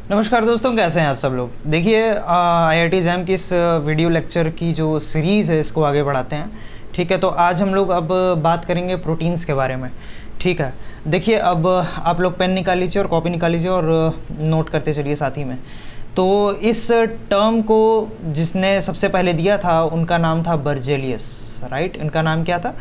नमस्कार दोस्तों, कैसे हैं आप सब लोग। देखिए IIT जैम की इस वीडियो लेक्चर की जो सीरीज़ है इसको आगे बढ़ाते हैं। ठीक है, तो आज हम लोग अब बात करेंगे प्रोटीन्स के बारे में। ठीक है, देखिए अब आप लोग पेन निकाल लीजिए और कॉपी निकाल लीजिए और नोट करते चलिए साथ ही में। तो इस टर्म को जिसने सबसे पहले दिया था उनका नाम था बर्जेलियस, राइट। इनका नाम क्या था?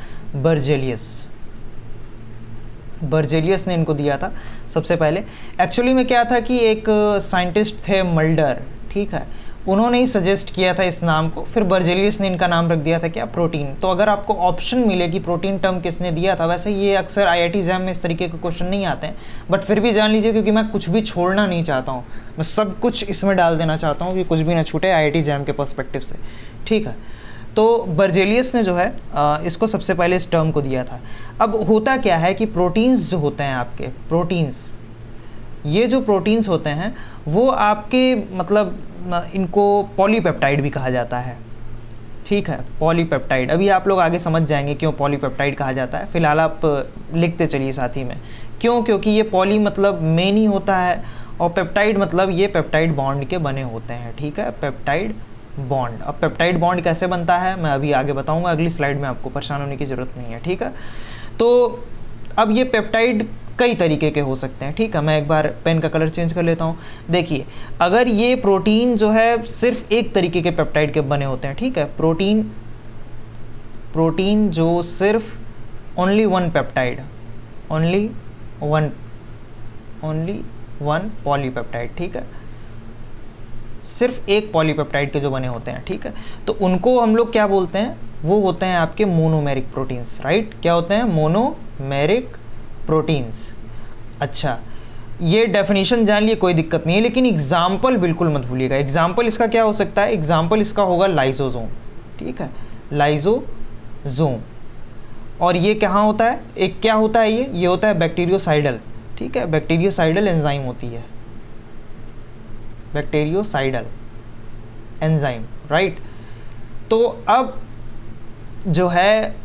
बर्जेलियस ने इनको दिया था सबसे पहले। एक्चुअली में क्या था कि एक साइंटिस्ट थे मल्डर, ठीक है, उन्होंने ही सजेस्ट किया था इस नाम को, फिर बर्जेलियस ने इनका नाम रख दिया था क्या? प्रोटीन। तो अगर आपको ऑप्शन मिले कि प्रोटीन टर्म किसने दिया था, वैसे ये अक्सर IIT एग्जाम में इस तरीके के क्वेश्चन नहीं आते हैं, बट फिर भी जान लीजिए क्योंकि मैं कुछ भी छोड़ना नहीं चाहता हूँ, मैं सब कुछ इसमें डाल देना चाहता हूँ कि कुछ भी ना छूटे IIT एग्जाम के पर्सपेक्टिव से। ठीक है, तो बर्जेलियस ने जो है इसको सबसे पहले इस टर्म को दिया था। अब होता क्या है कि प्रोटीन्स जो होते हैं आपके प्रोटीन्स, ये जो प्रोटीन्स होते हैं वो आपके मतलब इनको पॉलीपेप्टाइड भी कहा जाता है। ठीक है, पॉलीपेप्टाइड। अभी आप लोग आगे समझ जाएंगे क्यों पॉलीपेप्टाइड कहा जाता है। फिलहाल आप लिखते चलिए साथ ही में क्यों, क्योंकि ये पॉली मतलब मेनी होता है और पेप्टाइड मतलब ये पेप्टाइड बॉन्ड के बने होते हैं। ठीक है, पेप्टाइड बॉन्ड। अब पेप्टाइड बॉन्ड कैसे बनता है मैं अभी आगे बताऊंगा, अगली स्लाइड में, आपको परेशान होने की ज़रूरत नहीं है। ठीक है, तो अब ये पेप्टाइड कई तरीके के हो सकते हैं। ठीक है, मैं एक बार पेन का कलर चेंज कर लेता हूँ। देखिए, अगर ये प्रोटीन जो है सिर्फ एक तरीके के पेप्टाइड के बने होते हैं, ठीक है, प्रोटीन जो सिर्फ only one peptide, only one polypeptide, ठीक है, सिर्फ एक पॉलीपेप्टाइड के जो बने होते हैं, ठीक है, तो उनको हम लोग क्या बोलते हैं? वो होते हैं आपके मोनोमेरिक प्रोटीन्स, राइट। क्या होते हैं? Monomeric proteins. अच्छा, ये डेफिनेशन जान लिए, कोई दिक्कत नहीं है, लेकिन एग्जाम्पल बिल्कुल मत भूलिएगा। एग्जाम्पल इसका क्या हो सकता है? एग्जाम्पल इसका होगा लाइसोसोम। ठीक है, लाइसोसोम। और ये कहाँ होता है? एक क्या होता है ये होता है बैक्टीरियोसाइडल। ठीक है, बैक्टीरियोसाइडल एंजाइम होती है, बैक्टीरियोसाइडल एंजाइम, राइट। तो अब जो है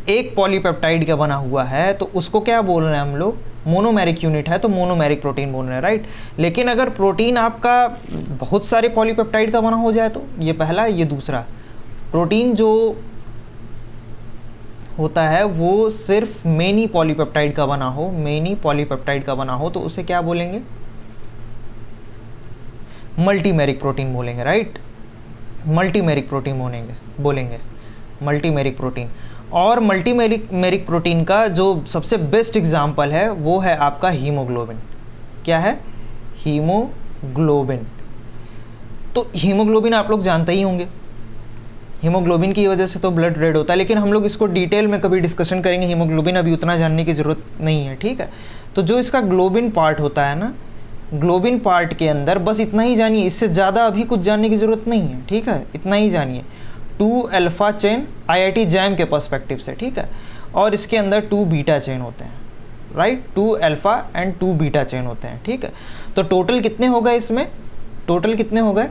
एक पॉलीपेप्टाइड का बना हुआ है तो उसको क्या बोल रहे हैं हम लोग? मोनोमेरिक यूनिट है तो मोनोमेरिक प्रोटीन बोल रहे हैं, राइट। लेकिन अगर प्रोटीन आपका बहुत सारे पॉलीपेप्टाइड का बना हो जाए तो ये पहला, ये दूसरा। प्रोटीन जो होता है वो सिर्फ मेनी पॉलीपेप्टाइड का बना हो, मेनी पॉलीपेप्टाइड का बना हो, तो उसे क्या बोलेंगे? मल्टीमेरिक प्रोटीन बोलेंगे, राइट। मल्टीमेरिक प्रोटीन बोलेंगे मल्टीमेरिक प्रोटीन। और मल्टीमेरिक प्रोटीन का जो सबसे बेस्ट एग्जांपल है वो है आपका हीमोग्लोबिन। क्या है? हीमोग्लोबिन। तो हीमोग्लोबिन आप लोग जानते ही होंगे, हीमोग्लोबिन की वजह से तो ब्लड रेड होता है, लेकिन हम लोग इसको डिटेल में कभी डिस्कशन करेंगे हीमोग्लोबिन, अभी उतना जानने की ज़रूरत नहीं है। ठीक है, तो जो इसका ग्लोबिन पार्ट होता है ना, ग्लोबिन पार्ट के अंदर बस इतना ही जानिए, इससे ज़्यादा अभी कुछ जानने की ज़रूरत नहीं है। ठीक है, इतना ही जानिए। 2 अल्फा चेन IIT जैम के पर्सपेक्टिव से, ठीक है, और इसके अंदर 2 बीटा चेन होते हैं, right. 2 alpha and 2 beta chain होते हैं, ठीक है। तो टोटल कितने हो गए इसमें? टोटल कितने हो गए?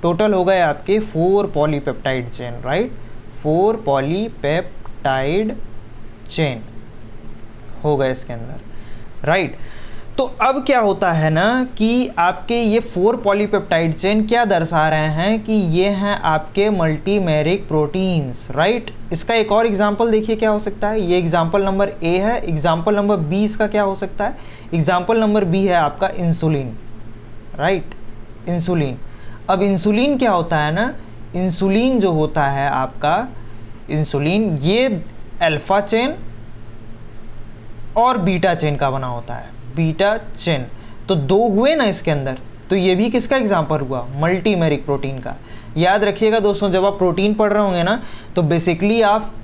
टोटल हो गए आपके 4 polypeptide chain, right. 4 polypeptide chain हो गए इसके अंदर, राइट। तो अब क्या होता है ना कि आपके ये 4 पॉलीपेप्टाइड चेन क्या दर्शा रहे हैं कि ये हैं आपके मल्टीमेरिक प्रोटीन्स, राइट। इसका एक और एग्जांपल देखिए क्या हो सकता है। ये एग्जांपल नंबर A है। एग्जांपल नंबर B इसका क्या हो सकता है? एग्जांपल नंबर B है आपका इंसुलिन, राइट, इंसुलिन। अब इंसुलिन क्या होता है ना, इंसुलिन जो होता है आपका इंसुलिन, ये अल्फा चेन और बीटा चेन का बना होता है, बीटा चेन। तो 2 हुए ना इसके अंदर, तो ये भी किसका एग्जांपल हुआ? मल्टीमेरिक प्रोटीन का। याद रखिएगा दोस्तों, जब आप प्रोटीन पढ़ रहे होंगे ना तो बेसिकली आप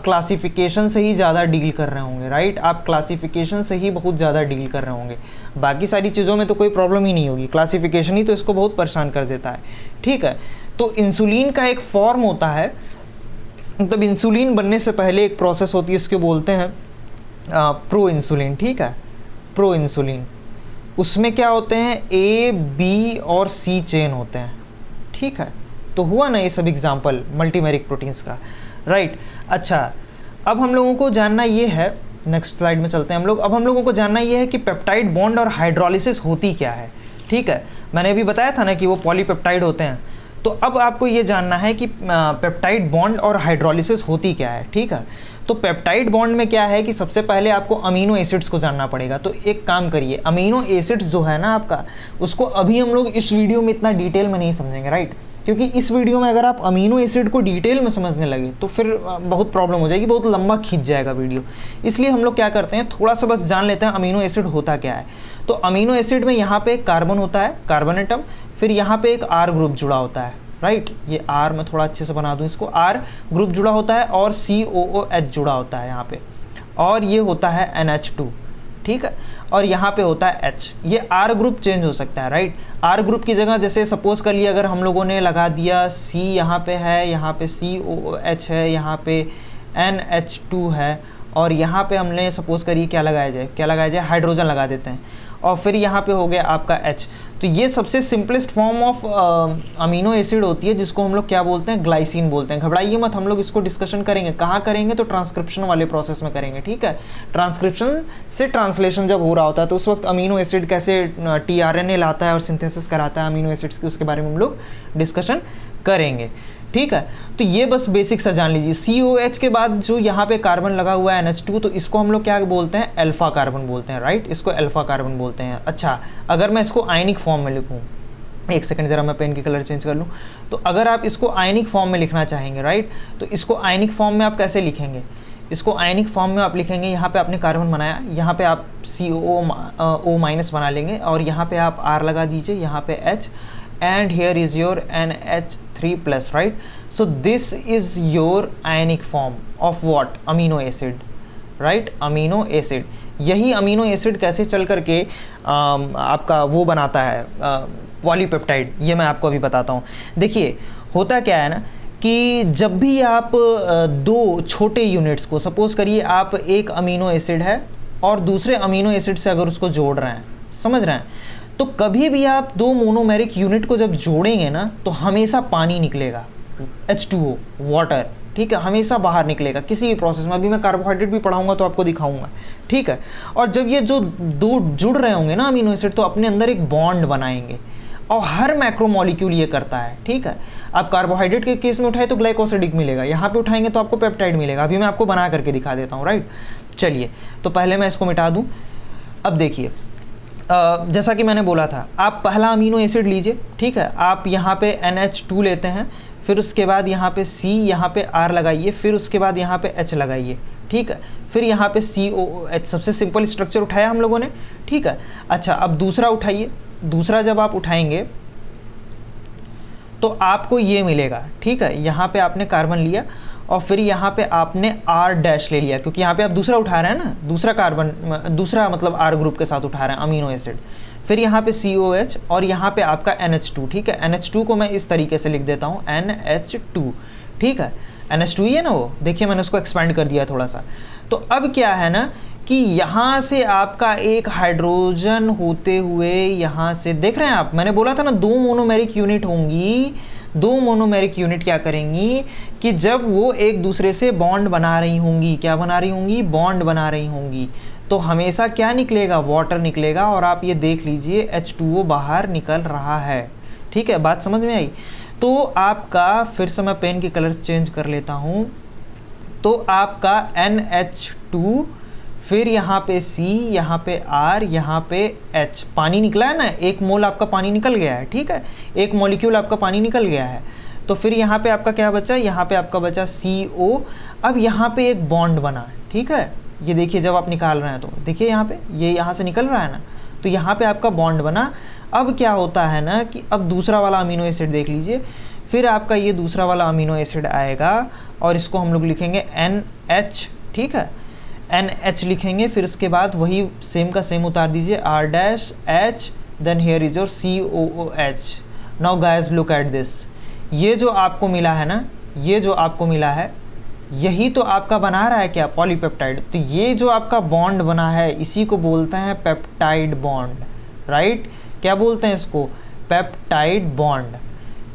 क्लासिफिकेशन से ही ज़्यादा डील कर रहे होंगे, राइट। आप क्लासिफिकेशन से ही बहुत ज़्यादा डील कर रहे होंगे, बाकी सारी चीज़ों में तो कोई प्रॉब्लम ही नहीं होगी, क्लासिफिकेशन ही तो इसको बहुत परेशान कर देता है। ठीक है, तो इंसुलिन का एक फॉर्म होता है, मतलब इंसुलिन बनने से पहले एक प्रोसेस होती है, इसको बोलते हैं प्रो इंसुलिन। ठीक है, प्रो इंसुलिन। उसमें क्या होते हैं? A, B और C चेन होते हैं। ठीक है, तो हुआ ना ये सब एग्जांपल मल्टीमेरिक प्रोटीन्स का, राइट। अच्छा, अब हम लोगों को जानना ये है, नेक्स्ट स्लाइड में चलते हैं हम लोग। अब हम लोगों को जानना ये है कि पेप्टाइड बॉन्ड और हाइड्रोलिसिस होती क्या है। ठीक है, मैंने अभी बताया था ना कि वो पॉलीपेप्टाइड होते हैं। तो अब आपको ये जानना है कि पेप्टाइड बॉन्ड और हाइड्रोलिसिस होती क्या है, ठीक है। तो पेप्टाइड बॉन्ड में क्या है कि सबसे पहले आपको अमीनो एसिड्स को जानना पड़ेगा। तो एक काम करिए, अमीनो एसिड्स जो है ना आपका, उसको अभी हम लोग इस वीडियो में इतना डिटेल में नहीं समझेंगे, राइट, क्योंकि इस वीडियो में अगर आप अमीनो एसिड को डिटेल में समझने लगे तो फिर बहुत प्रॉब्लम हो जाएगी, बहुत लंबा खींच जाएगा वीडियो। इसलिए हम लोग क्या करते हैं, थोड़ा सा बस जान लेते हैं अमीनो एसिड होता क्या है। तो अमीनो एसिड में यहाँ पे एक कार्बन होता है, कार्बन एटम, फिर यहाँ पे एक आर ग्रुप जुड़ा होता है, राइट। ये आर मैं थोड़ा अच्छे से बना दूं इसको, आर ग्रुप जुड़ा होता है और COOH जुड़ा होता है यहाँ पे, और ये होता है NH2, ठीक है, और यहाँ पे होता है H। ये R ग्रुप चेंज हो सकता है, राइट। R ग्रुप की जगह जैसे सपोज कर लिया अगर हम लोगों ने लगा दिया C यहाँ पे है, यहाँ पे COOH है, यहाँ पे NH2 है, और यहाँ पे हमने सपोज करिए क्या लगाया जाए, हाइड्रोजन लगा देते हैं, और फिर यहाँ पे हो गया आपका H। तो ये सबसे simplest form of amino acid होती है, जिसको हम लोग क्या बोलते हैं, ग्लाइसिन बोलते हैं। घबराइए मत, हम लोग इसको डिस्कशन करेंगे। कहाँ करेंगे, तो ट्रांसक्रिप्शन वाले प्रोसेस में करेंगे, ठीक है। ट्रांसक्रिप्शन से ट्रांसलेशन जब हो रहा होता है तो उस वक्त अमीनो एसिड कैसे tRNA लाता है और सिंथेसिस कराता है अमीनो एसिड्स की, उसके बारे में हम लोग डिस्कशन करेंगे, ठीक है। तो ये बस बेसिक सा जान लीजिए। COH के बाद जो यहाँ पे कार्बन लगा हुआ है NH2, तो इसको हम लोग क्या बोलते हैं, अल्फा कार्बन बोलते हैं, राइट। इसको अल्फा कार्बन बोलते हैं। अच्छा, अगर मैं इसको आयनिक फॉर्म में लिखूँ, एक सेकंड ज़रा मैं पेन की कलर चेंज कर लूँ। तो अगर आप इसको आयनिक फॉर्म में लिखना चाहेंगे, राइट, तो इसको आयनिक फॉर्म में आप कैसे लिखेंगे, इसको आयनिक फॉर्म में आप लिखेंगे, यहाँ पे आपने कार्बन बनाया, यहाँ पे आप COO- बना लेंगे, और यहाँ पे आप R लगा दीजिए, यहाँ पे H, and here is your NH3+, right? So this is your ionic form of what? Amino acid, right? Amino acid। यही अमीनो एसिड कैसे चल करके आपका वो बनाता है पॉलीपेप्टाइड, ये मैं आपको अभी बताता हूँ। देखिए होता क्या है ना कि जब भी आप दो छोटे यूनिट्स को, सपोज करिए आप एक अमीनो एसिड है और दूसरे अमीनो एसिड से अगर उसको जोड़ रहे हैं, समझ रहे हैं, तो कभी भी आप दो मोनोमेरिक यूनिट को जब जोड़ेंगे ना तो हमेशा पानी निकलेगा, H2O, वाटर, ठीक है, हमेशा बाहर निकलेगा किसी भी प्रोसेस में। अभी मैं कार्बोहाइड्रेट भी पढ़ाऊंगा तो आपको दिखाऊंगा, ठीक है। और जब ये जो दो जुड़ रहे होंगे ना अमीनो एसिड, तो अपने अंदर एक बॉन्ड बनाएंगे, और हर मैक्रोमोलिक्यूल ये करता है, ठीक है। आप कार्बोहाइड्रेट के केस में उठाए तो ग्लाइकोसिडिक मिलेगा, यहाँ पे उठाएंगे तो आपको पेप्टाइड मिलेगा। अभी मैं आपको बना करके दिखा देता हूँ, राइट। चलिए, तो पहले मैं इसको मिटा दूँ। अब देखिए, जैसा कि मैंने बोला था, आप पहला अमीनो एसिड लीजिए, ठीक है। आप यहाँ पे NH2 लेते हैं, फिर उसके बाद यहाँ पे C, यहाँ पे R लगाइए, फिर उसके बाद यहाँ पे H लगाइए, ठीक है। फिर यहाँ पे COOH, सबसे सिंपल स्ट्रक्चर उठाया हम लोगों ने, ठीक है। अच्छा, अब दूसरा उठाइए। दूसरा जब आप उठाएंगे तो आपको ये मिलेगा, ठीक है। यहाँ पे आपने कार्बन लिया और फिर यहाँ पे आपने R' ले लिया, क्योंकि यहाँ पे आप दूसरा उठा रहे हैं ना, दूसरा कार्बन, दूसरा मतलब R ग्रुप के साथ उठा रहे हैं अमीनो एसिड। फिर यहाँ पे COH और यहाँ पे आपका NH2, ठीक है। NH2 को मैं इस तरीके से लिख देता हूँ, NH2, ठीक है। NH2 ही है ना वो, देखिए मैंने उसको एक्सपेंड कर दिया थोड़ा सा। तो अब क्या है ना कि यहाँ से आपका एक हाइड्रोजन होते हुए यहाँ से, देख रहे हैं आप, मैंने बोला था ना दो मोनोमेरिक यूनिट होंगी। दो मोनोमेरिक यूनिट क्या करेंगी कि जब वो एक दूसरे से बॉन्ड बना रही होंगी, क्या बना रही होंगी, बॉन्ड बना रही होंगी, तो हमेशा क्या निकलेगा, वाटर निकलेगा। और आप ये देख लीजिए H2O बाहर निकल रहा है, ठीक है। बात समझ में आई। तो आपका, फिर से मैं पेन की कलर चेंज कर लेता हूँ, तो आपका NH2, फिर यहाँ पे C, यहाँ पे R, यहाँ पे H, पानी निकला है ना, एक मोल आपका पानी निकल गया है, ठीक है, एक मॉलिक्यूल आपका पानी निकल गया है। तो फिर यहाँ पे आपका क्या बचा, यहाँ पे आपका बचा CO। अब यहाँ पे एक बॉन्ड बना, ठीक है, ये देखिए जब आप निकाल रहे हैं तो देखिए यहाँ पे ये यहाँ से निकल रहा है ना, तो यहाँ पे आपका बॉन्ड बना। अब क्या होता है ना कि अब दूसरा वाला अमीनो एसिड देख लीजिए, फिर आपका ये दूसरा वाला अमीनो एसिड आएगा और इसको हम लोग लिखेंगे NH, ठीक है, NH लिखेंगे। फिर उसके बाद वही सेम का सेम उतार दीजिए, R', then here is your COOH। Now guys look at this, ये जो आपको मिला है ना, ये जो आपको मिला है, यही तो आपका बना रहा है क्या, पॉलीपेप्टाइड। तो ये जो आपका बॉन्ड बना है इसी को बोलते हैं पेप्टाइड बॉन्ड, राइट। क्या बोलते हैं इसको, पेप्टाइड बॉन्ड।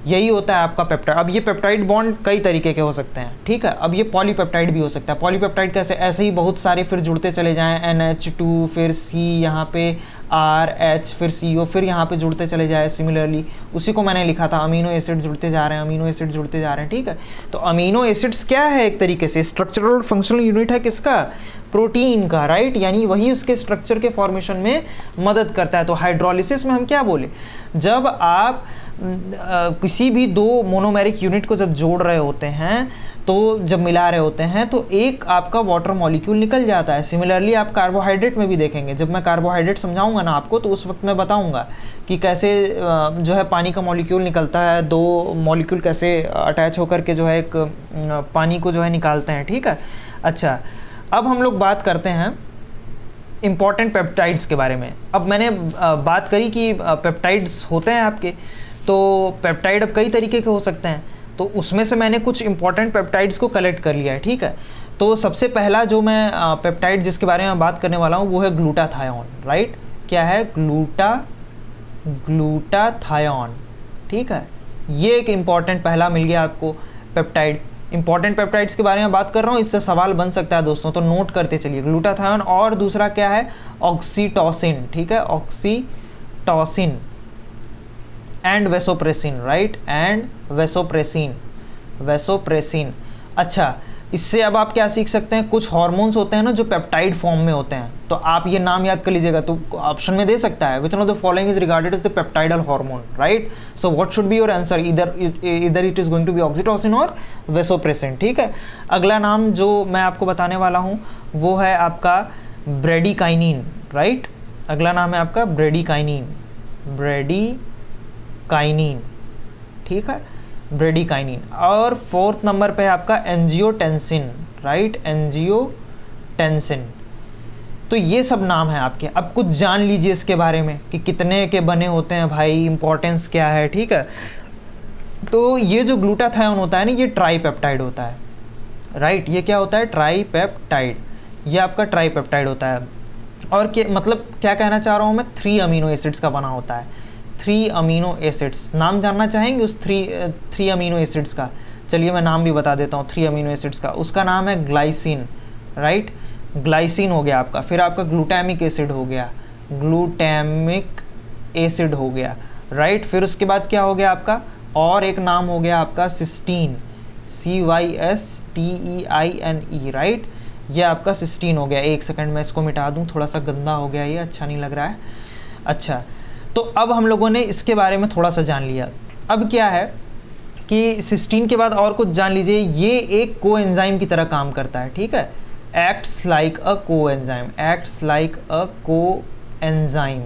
यही होता है आपका पेप्टाइड। अब ये पेप्टाइड बॉन्ड कई तरीके के हो सकते हैं, ठीक है। अब ये पॉलीपेप्टाइड भी हो सकता है। पॉलीपेप्टाइड कैसे? ऐसे ही बहुत सारे फिर जुड़ते चले जाएं, NH2 फिर C, यहाँ पे RH फिर CO, फिर यहाँ पे जुड़ते चले जाए सिमिलरली। उसी को मैंने लिखा था, अमीनो एसिड जुड़ते जा रहे हैं, अमीनो एसिड जुड़ते जा रहे हैं, ठीक है। तो अमीनो एसिड्स क्या है? एक तरीके से स्ट्रक्चरल और फंक्शनल यूनिट है किसका? प्रोटीन का, राइट। यानी वही उसके स्ट्रक्चर के फॉर्मेशन में मदद करता है। तो हाइड्रोलिसिस में हम क्या बोले, जब आप किसी भी दो मोनोमेरिक यूनिट को जब जोड़ रहे होते हैं, तो जब मिला रहे होते हैं, तो एक आपका वाटर मॉलिक्यूल निकल जाता है। सिमिलरली आप कार्बोहाइड्रेट में भी देखेंगे, जब मैं कार्बोहाइड्रेट समझाऊंगा ना आपको, तो उस वक्त मैं बताऊंगा कि कैसे जो है पानी का मॉलिक्यूल निकलता है, दो मॉलिक्यूल कैसे अटैच होकर के जो है एक पानी को जो है निकालते हैं, ठीक है। अच्छा, अब हम लोग बात करते हैं इम्पॉर्टेंट पेप्टाइड्स के बारे में। अब मैंने बात करी कि पेप्टाइड्स होते हैं आपके, तो पेप्टाइड अब कई तरीके के हो सकते हैं, तो उसमें से मैंने कुछ इंपॉर्टेंट पेप्टाइड्स को कलेक्ट कर लिया है, ठीक है। तो सबसे पहला जो मैं पेप्टाइड जिसके बारे में बात करने वाला हूँ वो है ग्लूटाथायोन, राइट। क्या है? ग्लूटाथायोन, ठीक है। ये एक इम्पॉर्टेंट पहला मिल गया आपको पेप्टाइड। इंपॉर्टेंट पेप्टाइड्स के बारे में बात कर रहा हूँ, इससे सवाल बन सकता है दोस्तों, तो नोट करते चलिए। ग्लूटाथायोन, और दूसरा क्या है? ऑक्सीटोसिन, ठीक है, oxytocin and vasopressin, right, and vasopressin. अच्छा, इससे अब आप क्या सीख सकते हैं? कुछ हार्मोन्स होते हैं ना जो पेप्टाइड फॉर्म में होते हैं, तो आप ये नाम याद कर लीजिएगा। तो ऑप्शन में दे सकता है, which one of the following is regarded as the peptidal hormone, right. So what should be your answer? इधर it is going to be oxytocin और वेसोप्रेसिन, ठीक है। अगला नाम जो मैं आपको बताने वाला हूँ वो है आपका ब्रेडिकाइनिन, राइट। अगला नाम है आपका ब्रेडिकाइनिन, ठीक है, ब्रेडिकाइनिन। और फोर्थ नंबर पे है आपका एंजियोटेंसिन, राइट, एंजियोटेंसिन। तो ये सब नाम है आपके। अब कुछ जान लीजिए इसके बारे में कि कितने के बने होते हैं भाई, इंपॉर्टेंस क्या है, ठीक है। तो ये जो ग्लूटाथायोन होता है ना, ये ट्राईपेप्टाइड होता है, राइट। ये क्या होता है? ट्राईपेप्टाइड। ये आपका ट्राईपेप्टाइड होता है। और मतलब क्या कहना चाह रहा हूँ मैं? 3 अमीनो एसिड्स का बना होता है। 3 अमीनो एसिड्स, नाम जानना चाहेंगे उस 3 अमीनो एसिड्स का? चलिए मैं नाम भी बता देता हूँ 3 अमीनो एसिड्स का। उसका नाम है ग्लाइसिन, राइट, ग्लाइसिन हो गया आपका। फिर आपका ग्लूटामिक एसिड हो गया, ग्लूटामिक एसिड हो गया, राइट। फिर उसके बाद क्या हो गया आपका? और एक नाम हो गया आपका सिस्टीन, CYSTEINE, राइट। ये आपका सिस्टीन हो गया। एक सेकंड मैं इसको मिटा दूँ, थोड़ा सा गंदा हो गया, ये अच्छा नहीं लग रहा है। अच्छा, तो अब हम लोगों ने इसके बारे में थोड़ा सा जान लिया। अब क्या है कि सिस्टीन के बाद और कुछ जान लीजिए। ये एक कोएंजाइम की तरह काम करता है, ठीक है। एक्ट्स लाइक अ कोएंजाइम, एक्ट्स लाइक अ कोएंजाइम,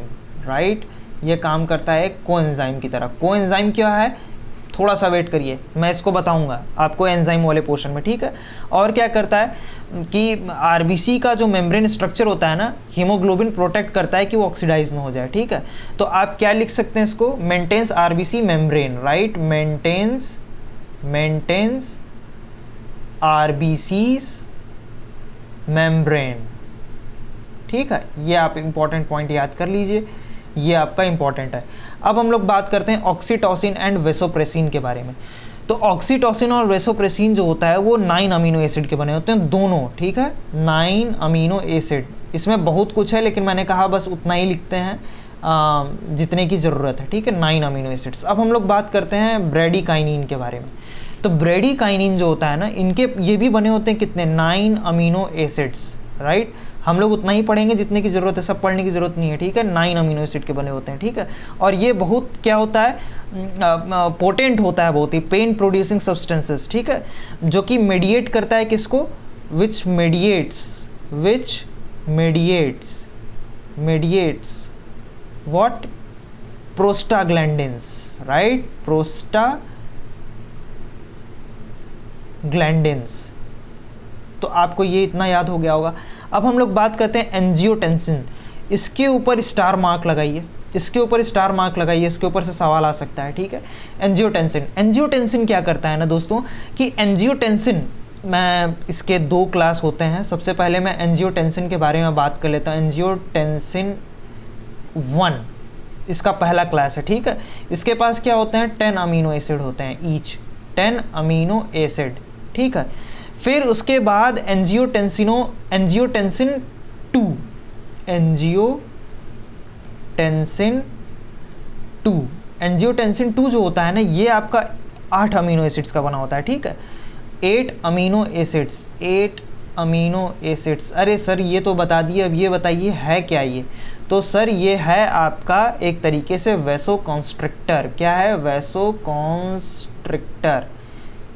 राइट। ये काम करता है एक कोएंजाइम की तरह। कोएंजाइम क्या है? थोड़ा सा वेट करिए, मैं इसको बताऊंगा आपको एंजाइम वाले पोर्शन में, ठीक है। और क्या करता है कि आरबीसी का जो मेम्ब्रेन स्ट्रक्चर होता है ना, हीमोग्लोबिन प्रोटेक्ट करता है कि वो ऑक्सीडाइज ना हो जाए, ठीक है। तो आप क्या लिख सकते हैं इसको? Maintains RBC membrane, right, maintains RBCs membrane, ठीक है। ये आप इंपॉर्टेंट पॉइंट याद कर लीजिए, ये आपका इंपॉर्टेंट है। अब हम लोग बात करते हैं ऑक्सीटोसिन एंड वेसोप्रेसिन के बारे में। तो ऑक्सीटोसिन और वेसोप्रेसिन जो होता है वो 9 अमीनो एसिड के बने होते हैं दोनों, ठीक है, 9 अमीनो एसिड। इसमें बहुत कुछ है, लेकिन मैंने कहा बस उतना ही लिखते हैं जितने की ज़रूरत है, ठीक है, 9 अमीनो एसिड्स। अब हम लोग बात करते हैं ब्रेडिकाइनिन के बारे में। तो ब्रेडिकाइनिन जो होता है ना, इनके ये भी बने होते हैं कितने? 9 अमीनो एसिड्स, राइट। हम लोग उतना ही पढ़ेंगे जितने की ज़रूरत है, सब पढ़ने की ज़रूरत नहीं है, ठीक है। 9 अमीनो एसिड के बने होते हैं, ठीक है। और ये बहुत क्या होता है? पोटेंट होता है, बहुत ही पेन प्रोड्यूसिंग सब्सटेंसेस, ठीक है, जो कि मेडिएट करता है किसको? विच मेडिएट्स व्हाट? Prostaglandins, right, prostaglandins. तो आपको ये इतना याद हो गया होगा। अब हम लोग बात करते हैं एंजियोटेंसिन। इसके ऊपर स्टार मार्क लगाइए, इसके ऊपर स्टार मार्क लगाइए, इसके ऊपर से सवाल आ सकता है, ठीक है। एंजियोटेंसिन क्या करता है ना दोस्तों, कि एंजियोटेंसिन, मैं इसके 2 क्लास होते हैं। सबसे पहले मैं एंजियोटेंसिन के बारे में बात कर लेता हूँ। एंजियोटेंसिन 1, इसका पहला क्लास है, ठीक है। इसके पास क्या होते हैं, 10 अमीनो एसिड होते हैं ईच, 10 अमीनो एसिड, ठीक है। फिर उसके बाद एंजियोटेंसिन 2, एंजियोटेंसिन 2 जो होता है ना, ये आपका 8 अमीनो एसिड्स का बना होता है, ठीक है। 8 अमीनो एसिड्स। अरे सर ये तो बता दिए, अब ये बताइए है क्या ये। तो सर ये है आपका एक तरीके से वैसोकॉन्स्ट्रिक्टर। क्या है, वैसोकॉन्स्ट्रिक्टर।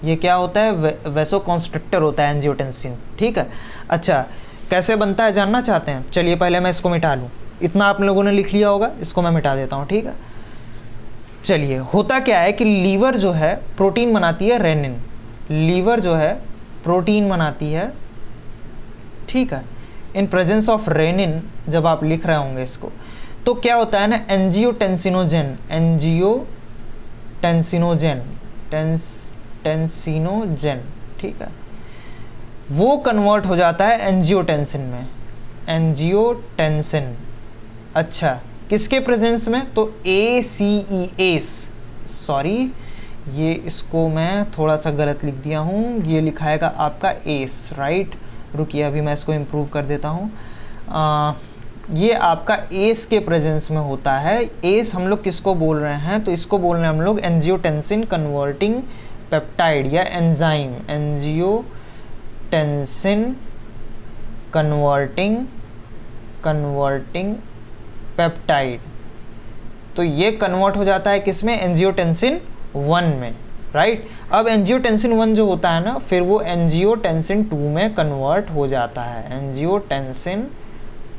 ये क्या होता है, वैसोकॉन्स्ट्रिक्टर होता है एंजियोटेंसिन, ठीक है। अच्छा, कैसे बनता है जानना चाहते हैं, चलिए पहले मैं इसको मिटा लूँ। इतना आप लोगों ने लिख लिया होगा, इसको मैं मिटा देता हूँ, ठीक है। चलिए, होता क्या है कि लीवर जो है प्रोटीन बनाती है, रेनिन। लीवर जो है प्रोटीन बनाती है, ठीक है। इन प्रेजेंस ऑफ रेनिन जब आप लिख रहे होंगे इसको, तो क्या होता है ना, एंजियोटेंसिनोजेन, ठीक है, वो कन्वर्ट हो जाता है एंजियोटेंसिन में, एंजियोटेंसिन। अच्छा, किसके प्रेजेंस में, तो ACEase, सॉरी ये इसको मैं थोड़ा सा गलत लिख दिया हूँ, ये लिखाएगा आपका एस, राइट। रुकिए अभी मैं इसको इम्प्रूव कर देता हूँ। ये आपका एस के प्रेजेंस में होता है। एस हम लोग किसको बोल रहे हैं, तो इसको बोल रहे हैं हम लोग एंजियोटेंसिन कन्वर्टिंग पेप्टाइड या एंजाइम, एंजियोटेंसिन कन्वर्टिंग पेप्टाइड। तो ये कन्वर्ट हो जाता है किसमें, एंजियोटेंसिन 1 में, राइट। अब एंजियोटेंसिन 1 जो होता है ना, फिर वो एंजियोटेंसिन 2 में कन्वर्ट हो जाता है, एंजियोटेंसिन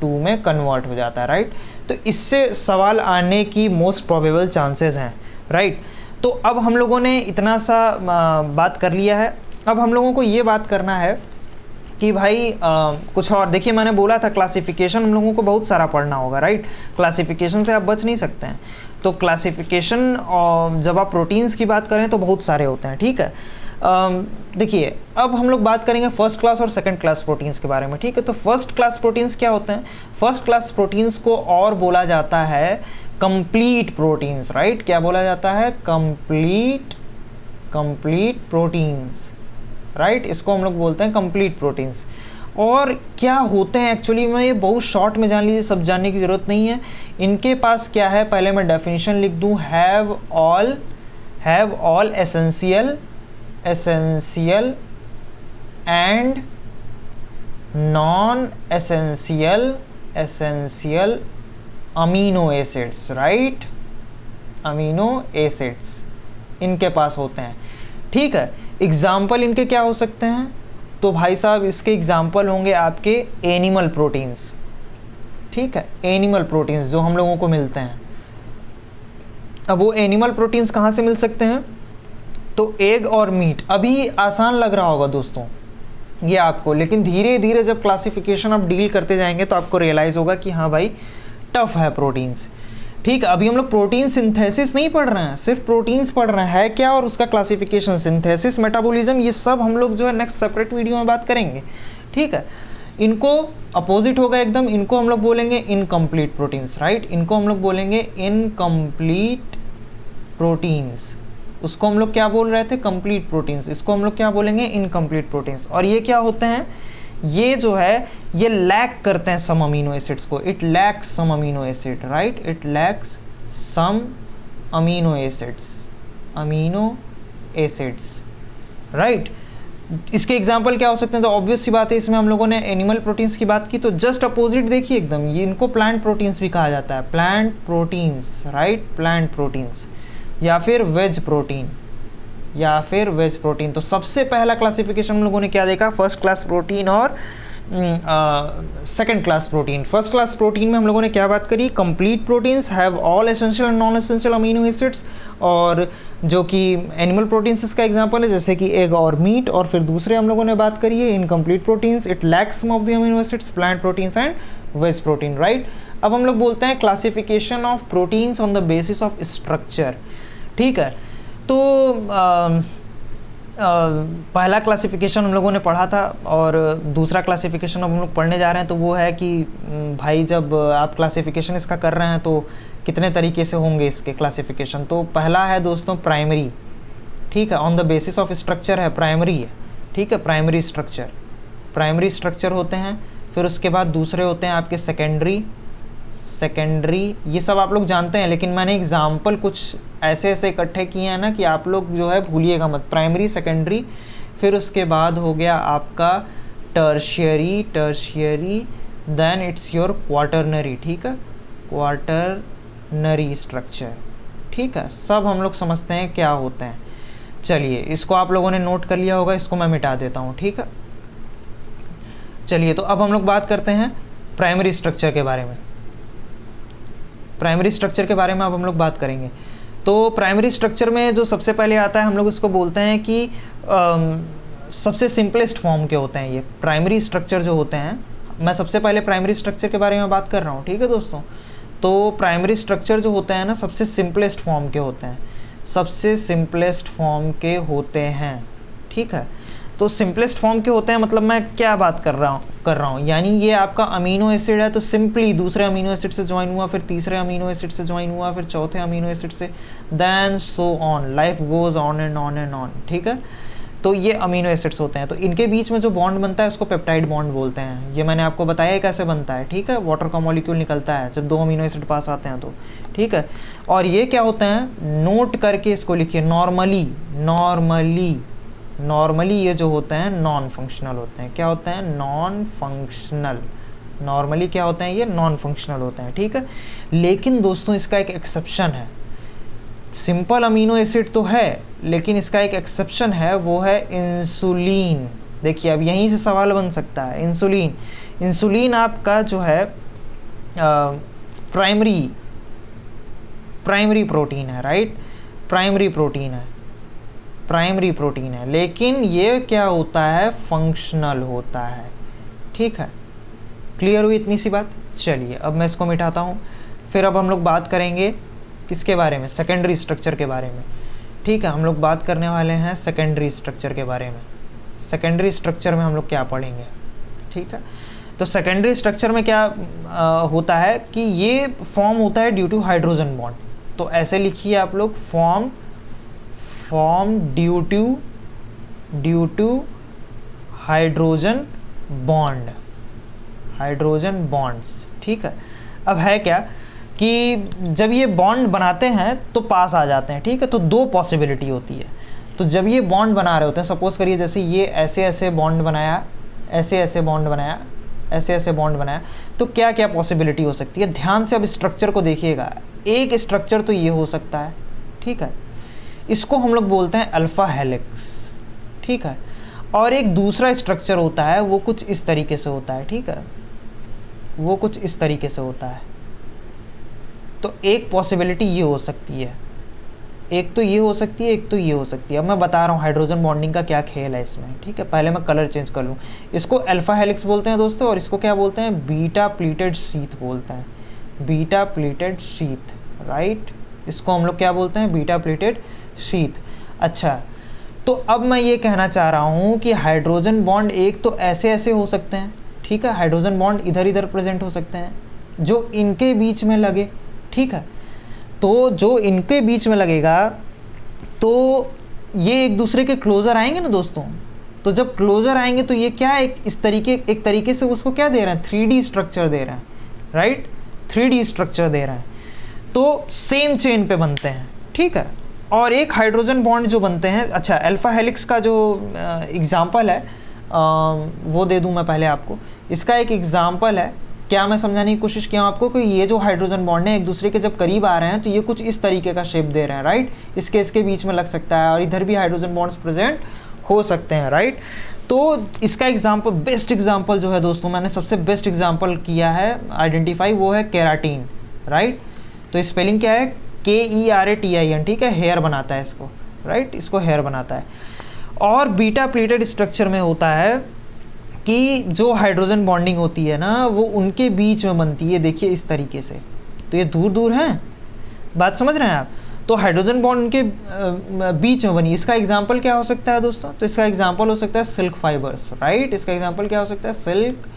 2 में कन्वर्ट हो जाता है, राइट। तो इससे सवाल आने की मोस्ट प्रोबेबल चांसेस हैं, राइट। तो अब हम लोगों ने इतना सा बात कर लिया है। अब हम लोगों को ये बात करना है कि भाई कुछ और। देखिए मैंने बोला था क्लासिफिकेशन हम लोगों को बहुत सारा पढ़ना होगा, राइट। क्लासिफिकेशन से आप बच नहीं सकते हैं। तो क्लासिफिकेशन जब आप प्रोटीन्स की बात करें तो बहुत सारे होते हैं, ठीक है। देखिए अब हम लोग बात करेंगे फर्स्ट क्लास और सेकंड क्लास प्रोटीन्स के बारे में, ठीक है। तो फर्स्ट क्लास प्रोटीन्स क्या होते हैं, फर्स्ट क्लास प्रोटीन्स को और बोला जाता है कंप्लीट प्रोटीन्स, राइट। क्या बोला जाता है, कंप्लीट प्रोटीन्स, राइट। इसको हम लोग बोलते हैं कंप्लीट प्रोटीन्स। और क्या होते हैं एक्चुअली में, ये बहुत शॉर्ट में जान लीजिए, सब जानने की ज़रूरत नहीं है। इनके पास क्या है, पहले मैं डेफिनेशन लिख दूं, have all essential and non essential amino acids, right. Amino acids इनके पास होते हैं, ठीक है। एग्जाम्पल इनके क्या हो सकते हैं, तो भाई साहब इसके एग्जाम्पल होंगे आपके एनिमल प्रोटीन्स, ठीक है। एनिमल प्रोटीन्स जो हम लोगों को मिलते हैं। अब वो एनिमल प्रोटीन्स कहाँ से मिल सकते हैं, तो एग और मीट। अभी आसान लग रहा होगा दोस्तों ये आपको, लेकिन धीरे धीरे जब क्लासिफिकेशन आप डील करते जाएंगे तो आपको रियलाइज़ होगा कि हाँ भाई टफ है प्रोटीन्स, ठीक है। अभी हम लोग प्रोटीन सिंथेसिस नहीं पढ़ रहे हैं, सिर्फ प्रोटीन्स पढ़ रहे हैं क्या, और उसका क्लासिफिकेशन, सिंथेसिस, मेटाबॉलिज्म, ये सब हम लोग जो है नेक्स्ट सेपरेट वीडियो में बात करेंगे, ठीक है। इनको अपोजिट होगा एकदम, इनको हम लोग बोलेंगे इनकम्प्लीट प्रोटीन्स, राइट। इनको हम लोग बोलेंगे इनकम्प्लीट प्रोटीन्स। उसको हम लोग क्या बोल रहे थे, कंप्लीट प्रोटीन्स। इसको हम लोग क्या बोलेंगे, इनकम्प्लीट प्रोटीन्स। और ये क्या होते हैं, ये जो है ये लैक करते हैं सम अमीनो एसिड्स को, it lacks some amino acid, right. It lacks some amino acids, right. इसके एग्जांपल क्या हो सकते हैं, तो ऑब्वियस सी बात है, इसमें हम लोगों ने एनिमल प्रोटीन्स की बात की, तो जस्ट अपोजिट देखिए एकदम, ये इनको प्लांट प्रोटीन्स भी कहा जाता है, plant proteins, right. Plant proteins या फिर वेज प्रोटीन, तो सबसे पहला क्लासिफिकेशन हम लोगों ने क्या देखा, फर्स्ट क्लास प्रोटीन और second class protein. First class protein में हम लोगों ने क्या बात करी, complete proteins have all essential and non essential amino acids, और जो कि एनिमल प्रोटीन्स इसका एग्जांपल है, जैसे कि एग और मीट। और फिर दूसरे हम लोगों ने बात करी है incomplete proteins, it lacks some of the amino acids, plant proteins and veg protein, right. अब हम लोग बोलते हैं classification of proteins on the basis of structure, ठीक है। तो पहला क्लासिफिकेशन हम लोगों ने पढ़ा था और दूसरा क्लासिफिकेशन अब हम लोग पढ़ने जा रहे हैं, तो वो है कि भाई जब आप क्लासिफिकेशन इसका कर रहे हैं तो कितने तरीके से होंगे इसके क्लासिफिकेशन। तो पहला है दोस्तों प्राइमरी, ठीक है, on the basis of structure है, प्राइमरी है, ठीक है, प्राइमरी स्ट्रक्चर होते हैं। फिर उसके बाद दूसरे होते हैं आपके सेकेंडरी, ये सब आप लोग जानते हैं, लेकिन मैंने एग्जाम्पल कुछ ऐसे इकट्ठे किए हैं ना कि आप लोग जो है भूलिएगा मत। प्राइमरी, सेकेंडरी, फिर उसके बाद हो गया आपका tertiary, then it's your quaternary, ठीक है, क्वाटरनरी स्ट्रक्चर, ठीक है। सब हम लोग समझते हैं क्या होते हैं। चलिए इसको आप लोगों ने नोट कर लिया होगा, इसको मैं मिटा देता हूँ, ठीक है। चलिए तो अब हम लोग बात करते हैं प्राइमरी स्ट्रक्चर के बारे में। प्राइमरी स्ट्रक्चर के बारे में अब हम लोग बात करेंगे। तो प्राइमरी स्ट्रक्चर में जो सबसे पहले आता है, हम लोग इसको बोलते हैं कि सबसे सिंपलेस्ट फॉर्म के होते हैं ये प्राइमरी स्ट्रक्चर जो होते हैं। मैं सबसे पहले प्राइमरी स्ट्रक्चर के बारे में बात कर रहा हूँ, ठीक है दोस्तों। तो प्राइमरी स्ट्रक्चर जो होते हैं ना, सबसे सिंपलेस्ट फॉर्म के होते हैं, सबसे सिंपलेस्ट फॉर्म के होते हैं, ठीक है। तो सिंपलेस्ट फॉर्म के होते हैं मतलब मैं क्या बात कर रहा हूँ, यानी ये आपका अमीनो एसिड है तो सिंपली दूसरे अमीनो एसिड से ज्वाइन हुआ, फिर तीसरे अमीनो एसिड से ज्वाइन हुआ, फिर चौथे अमीनो एसिड से, then so on, life goes on and on and on, ठीक है। तो ये अमीनो एसिड्स होते हैं, तो इनके बीच में जो बॉन्ड बनता है उसको पेप्टाइड बॉन्ड बोलते हैं। ये मैंने आपको बताया कैसे बनता है, ठीक है। वाटर का मॉलिक्यूल निकलता है जब 2 अमीनो एसिड पास आते हैं तो, ठीक है। और ये क्या होते हैं, नोट करके इसको लिखिए, नॉर्मली ये जो होते हैं नॉन फंक्शनल होते हैं। क्या होते हैं, नॉन फंक्शनल। नॉर्मली क्या होते हैं, ये नॉन फंक्शनल होते हैं, ठीक है। लेकिन दोस्तों इसका एक एक्सेप्शन है, सिंपल अमीनो एसिड तो है लेकिन इसका एक एक्सेप्शन है, वो है इंसुलिन। देखिए अब यहीं से सवाल बन सकता है, इंसुलिन आपका जो है प्राइमरी प्रोटीन है, राइट, प्राइमरी प्रोटीन है, लेकिन ये क्या होता है, फंक्शनल होता है, ठीक है। क्लियर हुई इतनी सी बात। चलिए अब मैं इसको मिटाता हूँ। फिर अब हम लोग बात करेंगे किसके बारे में, सेकेंडरी स्ट्रक्चर के बारे में, ठीक है। हम लोग बात करने वाले हैं सेकेंडरी स्ट्रक्चर के बारे में। सेकेंडरी स्ट्रक्चर में हम लोग क्या पढ़ेंगे, ठीक है। तो सेकेंडरी स्ट्रक्चर में क्या होता है कि ये फॉर्म होता है ड्यू टू हाइड्रोजन बॉन्ड। तो ऐसे लिखिए आप लोग, form due to hydrogen bonds, ठीक है। अब है क्या कि जब ये बॉन्ड बनाते हैं तो पास आ जाते हैं, ठीक है। तो 2 पॉसिबिलिटी होती है। तो जब ये बॉन्ड बना रहे होते हैं, सपोज करिए जैसे ये ऐसे बॉन्ड बनाया, ऐसे बॉन्ड बनाया, तो क्या क्या पॉसिबिलिटी हो सकती है। ध्यान से अब स्ट्रक्चर को देखिएगा। एक स्ट्रक्चर तो ये हो सकता है, ठीक है, इसको हम लोग बोलते हैं अल्फा हेलिक्स, ठीक है। और एक दूसरा स्ट्रक्चर होता है, वो कुछ इस तरीके से होता है, ठीक है, वो कुछ इस तरीके से होता है। तो एक पॉसिबिलिटी ये हो सकती है, एक तो ये हो सकती है, एक तो ये हो सकती है। अब मैं बता रहा हूँ हाइड्रोजन बॉन्डिंग का क्या खेल है इसमें, ठीक है। पहले मैं कलर चेंज कर लूँ। इसको अल्फा हेलिक्स बोलते हैं दोस्तों, और इसको क्या बोलते हैं, बीटा प्लीटेड शीथ बोलते हैं, बीटा प्लीटेड शीथ, राइट। इसको हम लोग क्या बोलते हैं, बीटा प्लीटेड शीथ। अच्छा, तो अब मैं ये कहना चाह रहा हूँ कि हाइड्रोजन बॉन्ड एक तो ऐसे हो सकते हैं, ठीक है, हाइड्रोजन बॉन्ड इधर प्रेजेंट हो सकते हैं जो इनके बीच में लगे, ठीक है। तो जो इनके बीच में लगेगा तो ये एक दूसरे के क्लोज़र आएंगे ना दोस्तों। तो जब क्लोज़र आएंगे तो ये क्या एक तरीके से उसको क्या दे रहे हैं, 3D स्ट्रक्चर दे रहे हैं, राइट, 3D स्ट्रक्चर दे रहे हैं। तो सेम चेन पे बनते हैं, ठीक है। और एक हाइड्रोजन बॉन्ड जो बनते हैं, अच्छा अल्फा हेलिक्स का जो एग्जाम्पल है वो दे दूं मैं पहले आपको। इसका एक एग्जाम्पल है, क्या मैं समझाने की कोशिश किया हूँ आपको कि ये जो हाइड्रोजन बॉन्ड है एक दूसरे के जब करीब आ रहे हैं तो ये कुछ इस तरीके का शेप दे रहे हैं, राइट। इसके बीच में लग सकता है और इधर भी हाइड्रोजन बॉन्ड्स प्रेजेंट हो सकते हैं, राइट। तो इसका एग्जाम्पल, बेस्ट एग्जाम्पल जो है दोस्तों, मैंने सबसे बेस्ट एग्जाम्पल किया है आइडेंटिफाई, वो है केराटिन, राइट। तो स्पेलिंग क्या है, KERATIN, ठीक है, हेयर बनाता है इसको, राइट, इसको हेयर बनाता है। और बीटा प्लीटेड स्ट्रक्चर में होता है कि जो हाइड्रोजन बॉन्डिंग होती है ना वो उनके बीच में बनती है, देखिए इस तरीके से। तो ये दूर हैं, बात समझ रहे हैं आप। तो हाइड्रोजन बॉन्ड उनके बीच में बनी, इसका एग्जाम्पल क्या हो सकता है दोस्तों? तो इसका एग्जाम्पल हो सकता है सिल्क फाइबर्स, राइट। इसका एग्जाम्पल क्या हो सकता है? Silk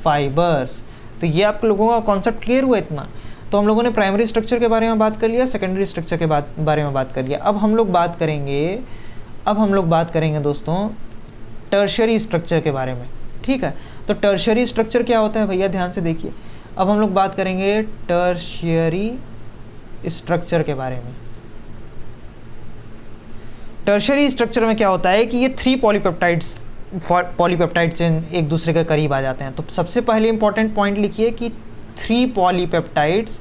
fibres. तो ये आप लोगों का कॉन्सेप्ट क्लियर हुआ इतना। तो हम लोगों ने प्राइमरी स्ट्रक्चर के बारे में बात कर लिया, सेकेंडरी स्ट्रक्चर के बारे में बात कर लिया। अब हम लोग बात करेंगे दोस्तों टर्शियरी स्ट्रक्चर के बारे में, ठीक है। तो टर्शियरी स्ट्रक्चर क्या होता है भैया, ध्यान से देखिए। अब हम लोग बात करेंगे टर्शियरी स्ट्रक्चर के बारे में। टर्शियरी स्ट्रक्चर में क्या होता है कि ये 3 पॉलीपेप्टाइड चेन एक दूसरे के करीब आ जाते हैं। तो सबसे पहले इंपॉर्टेंट पॉइंट लिखिए कि 3 पॉलीपेप्टाइड्स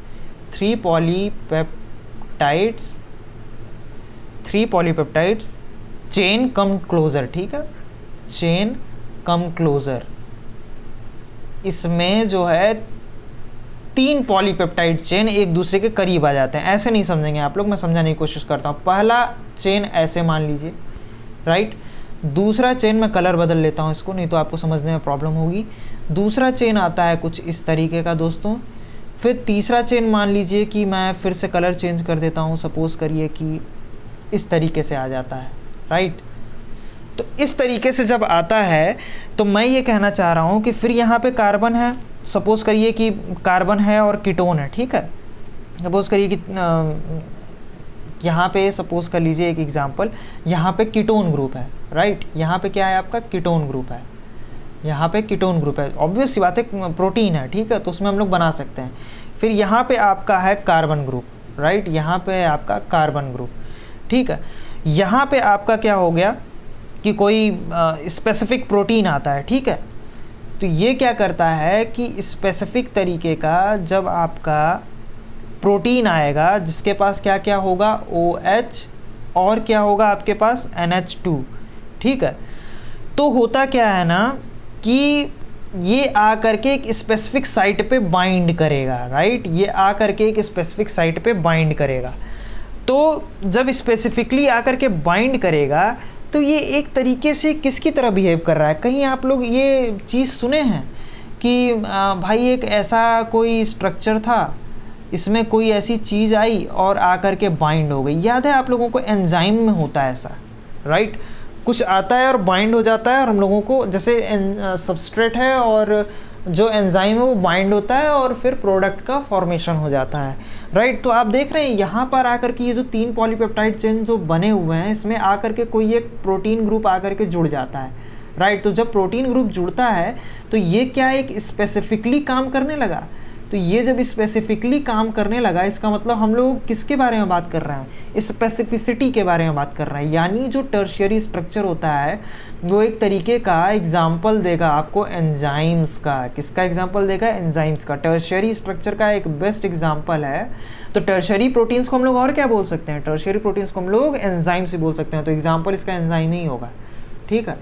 चेन कम क्लोजर, ठीक है, चेन कम क्लोजर। इसमें जो है 3 पॉलीपेप्टाइड चेन एक दूसरे के करीब आ जाते हैं। ऐसे नहीं समझेंगे आप लोग, मैं समझाने की कोशिश करता हूँ। पहला चेन ऐसे मान लीजिए, राइट। दूसरा चेन मैं कलर बदल लेता हूँ इसको, नहीं तो आपको समझने में प्रॉब्लम होगी। दूसरा चेन आता है कुछ इस तरीके का दोस्तों। फिर तीसरा चेन मान लीजिए कि मैं फिर से कलर चेंज कर देता हूँ, सपोज़ करिए कि इस तरीके से आ जाता है, राइट। तो इस तरीके से जब आता है तो मैं ये कहना चाह रहा हूँ कि फिर यहाँ पे कार्बन है, सपोज़ करिए कि कार्बन है और कीटोन है, ठीक है। सपोज़ करिए कि यहाँ पे सपोज़ कर लीजिए एक एग्जांपल, यहाँ पे कीटोन ग्रुप है, राइट। यहाँ पे क्या है आपका? कीटोन ग्रुप है। यहाँ पे कीटोन ग्रुप है, ऑब्वियस सी बात है, प्रोटीन है, ठीक है, तो उसमें हम लोग बना सकते हैं। फिर यहाँ पे आपका है कार्बन ग्रुप, राइट। यहाँ पे है आपका कार्बन ग्रुप, ठीक है। यहाँ पे आपका क्या हो गया कि कोई स्पेसिफिक प्रोटीन आता है, ठीक है। तो ये क्या करता है कि स्पेसिफिक तरीके का जब आपका प्रोटीन आएगा जिसके पास क्या क्या होगा? OH और क्या होगा आपके पास? NH2, ठीक है। तो होता क्या है ना कि ये आकर के एक स्पेसिफिक साइट पे बाइंड करेगा, राइट। ये आकर के एक स्पेसिफिक साइट पे बाइंड करेगा। तो जब स्पेसिफिकली आकर के बाइंड करेगा तो ये एक तरीके से किसकी तरह बिहेव कर रहा है? कहीं आप लोग ये चीज़ सुने हैं कि भाई एक ऐसा कोई स्ट्रक्चर था, इसमें कोई ऐसी चीज़ आई और आकर के बाइंड हो गई। याद है आप लोगों को एंजाइम में होता है ऐसा, राइट। कुछ आता है और बाइंड हो जाता है, और हम लोगों को जैसे सबस्ट्रेट है और जो एंजाइम है वो बाइंड होता है और फिर प्रोडक्ट का फॉर्मेशन हो जाता है, राइट। तो आप देख रहे हैं यहाँ पर आकर के ये जो 3 पॉलीपेप्टाइड चेन जो बने हुए हैं, इसमें आकर के कोई एक प्रोटीन ग्रुप आकर के जुड़ जाता है, राइट। तो जब प्रोटीन ग्रुप जुड़ता है तो ये क्या एक स्पेसिफिकली काम करने लगा। तो ये जब स्पेसिफिकली काम करने लगा, इसका मतलब हम लोग किसके बारे में बात कर रहे हैं? स्पेसिफिसिटी के बारे में बात कर रहे हैं। यानी जो टर्शियरी स्ट्रक्चर होता है वो एक तरीके का एग्जाम्पल देगा आपको एंजाइम्स का। किसका एग्जाम्पल देगा? एंजाइम्स का। टर्शियरी स्ट्रक्चर का एक बेस्ट एग्जाम्पल है। तो टर्शियरी प्रोटीन्स को हम लोग और क्या बोल सकते हैं? टर्शियरी प्रोटीन्स को हम लोग एंजाइम्स ही बोल सकते हैं। तो एग्जाम्पल इसका एंजाइम ही होगा, ठीक है।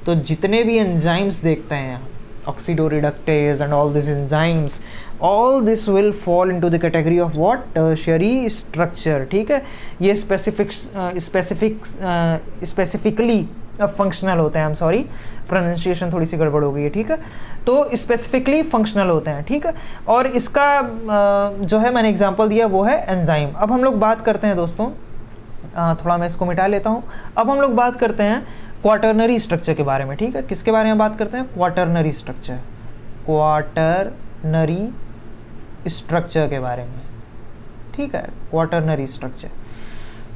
तो जितने भी एंजाइम्स देखते हैं, oxidoreductase and all these enzymes, all this will fall into the category of what? Tertiary structure, ठीक है। ये specifically फंक्शनल होते हैं। I'm sorry, प्रोनाउंसिएशन थोड़ी सी गड़बड़ हो गई है, ठीक है। तो स्पेसिफिकली फंक्शनल होते हैं, ठीक है। और इसका जो है मैंने एग्जांपल दिया वो है एंजाइम। अब हम लोग बात करते हैं दोस्तों, थोड़ा मैं इसको मिटा लेता हूँ। अब हम लोग बात करते हैं क्वाटरनरी स्ट्रक्चर के बारे में, ठीक है। किसके बारे में बात करते हैं? क्वाटरनरी स्ट्रक्चर, क्वाटरनरी स्ट्रक्चर के बारे में, ठीक है। क्वाटरनरी स्ट्रक्चर,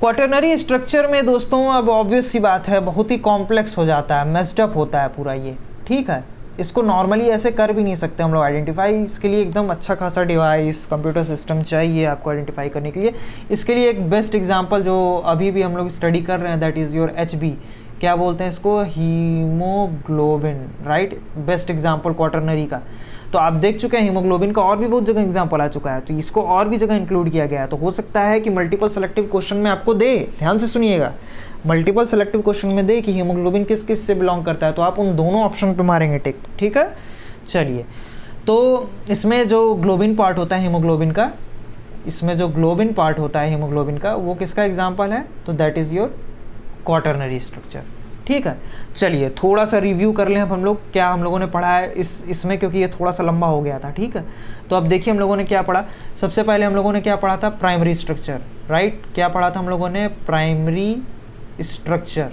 क्वाटरनरी स्ट्रक्चर में दोस्तों अब ऑब्वियस सी बात है बहुत ही कॉम्प्लेक्स हो जाता है, मेस्ड अप होता है पूरा ये, ठीक है। इसको नॉर्मली ऐसे कर भी नहीं सकते हम लोग आइडेंटिफाई। इसके लिए एकदम अच्छा खासा डिवाइस, कंप्यूटर सिस्टम चाहिए आपको आइडेंटिफाई करने के लिए। इसके लिए एक बेस्ट एग्जांपल जो अभी भी हम लोग स्टडी कर रहे हैं, दैट इज़ योर HB, क्या बोलते हैं इसको? Haemoglobin, right. Best example quaternary का। तो आप देख चुके हैं हीमोग्लोबिन का और भी बहुत जगह एग्जांपल आ चुका है, तो इसको और भी जगह इंक्लूड किया गया है। तो हो सकता है कि मल्टीपल सेलेक्टिव क्वेश्चन में आपको दे, ध्यान से सुनिएगा, मल्टीपल सेलेक्टिव क्वेश्चन में दे कि हीमोग्लोबिन किस किस से बिलोंग करता है, तो आप उन दोनों ऑप्शन पे मारेंगे टिक, ठीक है। चलिए, तो इसमें जो ग्लोबिन पार्ट होता है हीमोग्लोबिन का, इसमें जो ग्लोबिन पार्ट होता है हीमोग्लोबिन का, वो किसका एग्जाम्पल है? तो that is your quaternary structure, ठीक है। चलिए थोड़ा सा रिव्यू कर लें अब हम लोग, क्या हम लोगों ने पढ़ा है इसमें, क्योंकि ये थोड़ा सा लंबा हो गया था, ठीक है। तो अब देखिए हम लोगों ने क्या पढ़ा। सबसे पहले हम लोगों ने क्या पढ़ा था, प्राइमरी स्ट्रक्चर, राइट। क्या पढ़ा था हम लोगों ने, प्राइमरी स्ट्रक्चर।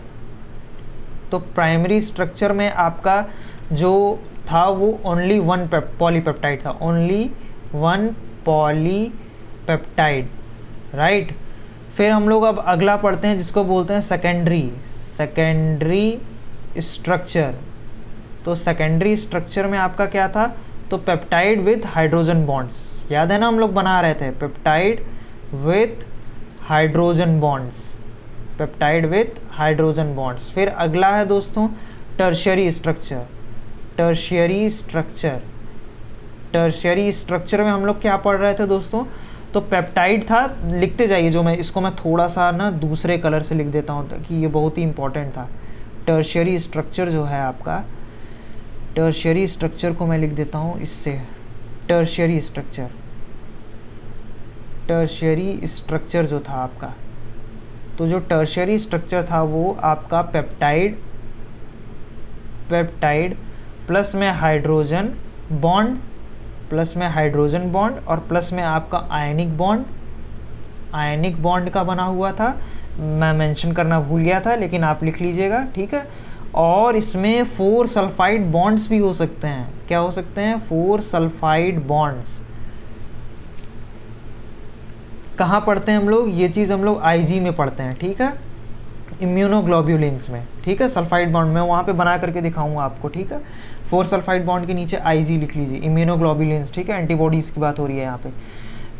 तो प्राइमरी स्ट्रक्चर में आपका जो था वो ओनली वन पॉलीपेप्टाइड था, ओनली वन पॉलीपेप्टाइड, राइट। फिर हम लोग अब अगला पढ़ते हैं जिसको बोलते हैं सेकेंडरी स्ट्रक्चर। तो सेकेंडरी स्ट्रक्चर में आपका क्या था, तो पेप्टाइड विथ हाइड्रोजन बॉन्ड्स, याद है ना हम लोग बना रहे थे, peptide with hydrogen bonds, peptide with hydrogen bonds. फिर अगला है दोस्तों टर्शियरी स्ट्रक्चर। टर्शियरी स्ट्रक्चर में हम लोग क्या पढ़ रहे थे दोस्तों, तो पेप्टाइड था, लिखते जाइए, जो मैं इसको मैं थोड़ा सा ना दूसरे कलर से लिख देता हूँ ताकि ये बहुत ही इंपॉर्टेंट था। टर्शियरी स्ट्रक्चर जो है आपका, टर्शियरी स्ट्रक्चर को मैं लिख देता हूँ इससे, टर्शियरी स्ट्रक्चर जो था आपका, तो जो टर्शियरी स्ट्रक्चर था वो आपका पेप्टाइड प्लस में हाइड्रोजन बॉन्ड, और प्लस में आपका आयनिक बॉन्ड का बना हुआ था। मैं मेंशन करना भूल गया था, लेकिन आप लिख लीजिएगा, ठीक है। और इसमें 4 सल्फाइड बॉन्ड्स भी हो सकते हैं। क्या हो सकते हैं, 4 सल्फाइड बॉन्ड्स। कहाँ पढ़ते हैं हम लोग, ये चीज़ हम लोग आईजी में पढ़ते हैं, ठीक है, इम्यूनोग्लोब्युलिन्स में, ठीक है। सल्फाइड बॉन्ड में वहाँ पे बना करके दिखाऊंगा आपको, ठीक है। 4 सल्फाइड बॉन्ड के नीचे आईजी लिख लीजिए, इम्यूनोग्लोब्युलिन्स, ठीक है, एंटीबॉडीज़ की बात हो रही है यहाँ पे।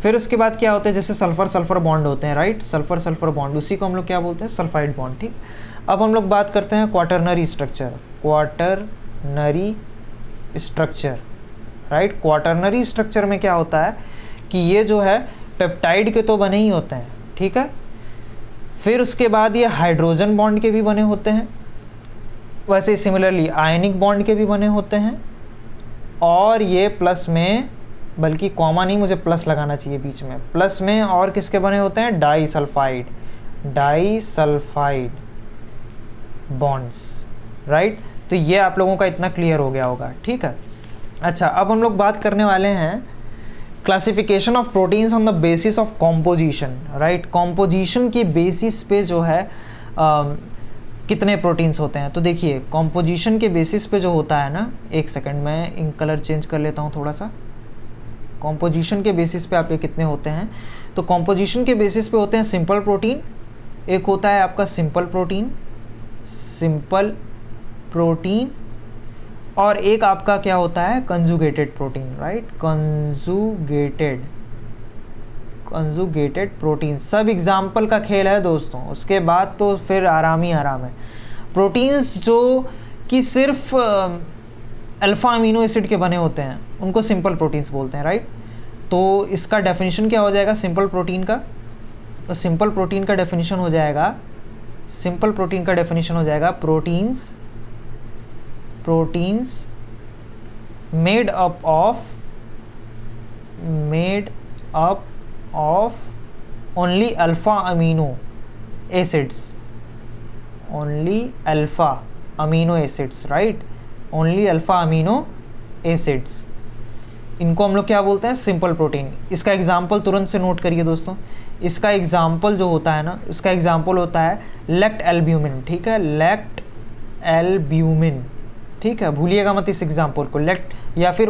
फिर उसके बाद क्या होता है, जैसे सल्फर बॉन्ड होते हैं, राइट, सल्फर बॉन्ड, उसी को हम लोग क्या बोलते हैं, सल्फाइड बॉन्ड, ठीक। अब हम लोग बात करते हैं quaternary structure, right. Quaternary structure में क्या होता है कि ये जो है पेप्टाइड के तो बने ही होते हैं, ठीक है। फिर उसके बाद ये हाइड्रोजन बॉन्ड के भी बने होते हैं, वैसे सिमिलरली आयनिक बॉन्ड के भी बने होते हैं, और ये प्लस में, बल्कि कॉमा नहीं, मुझे प्लस लगाना चाहिए बीच में, प्लस में और किसके बने होते हैं, डाइसल्फाइड बॉन्ड्स, राइट। तो ये आप लोगों का इतना क्लियर हो गया होगा, ठीक है। अच्छा, अब हम लोग बात करने वाले हैं classification of proteins on the basis of composition, right. Composition की बेसिस पे जो है कितने प्रोटीन्स होते हैं। तो देखिए कॉम्पोजिशन के बेसिस पे जो होता है ना, एक सेकंड मैं इन कलर चेंज कर लेता हूँ थोड़ा सा। कॉम्पोजिशन के बेसिस पे आपके कितने होते हैं, तो कॉम्पोजिशन के बेसिस पे होते हैं सिंपल प्रोटीन, एक होता है आपका सिंपल प्रोटीन, और एक आपका क्या होता है, conjugated protein, right, conjugated protein. सब एग्जाम्पल का खेल है दोस्तों, उसके बाद तो फिर आराम ही आराम है। प्रोटीन्स जो कि सिर्फ अल्फ़ा अमीनो एसिड के बने होते हैं उनको सिंपल प्रोटीन्स बोलते हैं, राइट। तो इसका डेफिनेशन क्या हो जाएगा सिंपल प्रोटीन का, तो सिंपल प्रोटीन का डेफिनेशन हो जाएगा, proteins made up of only alpha amino acids, right, only alpha amino acids, इनको हम लोग क्या बोलते हैं, सिंपल प्रोटीन। इसका एग्जाम्पल तुरंत से नोट करिए दोस्तों, इसका एग्जाम्पल जो होता है ना, इसका एग्जाम्पल होता है लेक्ट एल्ब्यूमिन, ठीक है, लेक्ट एल्ब्यूमिन, ठीक है, भूलिएगा मत इस एग्जाम्पल को, लेक्ट या फिर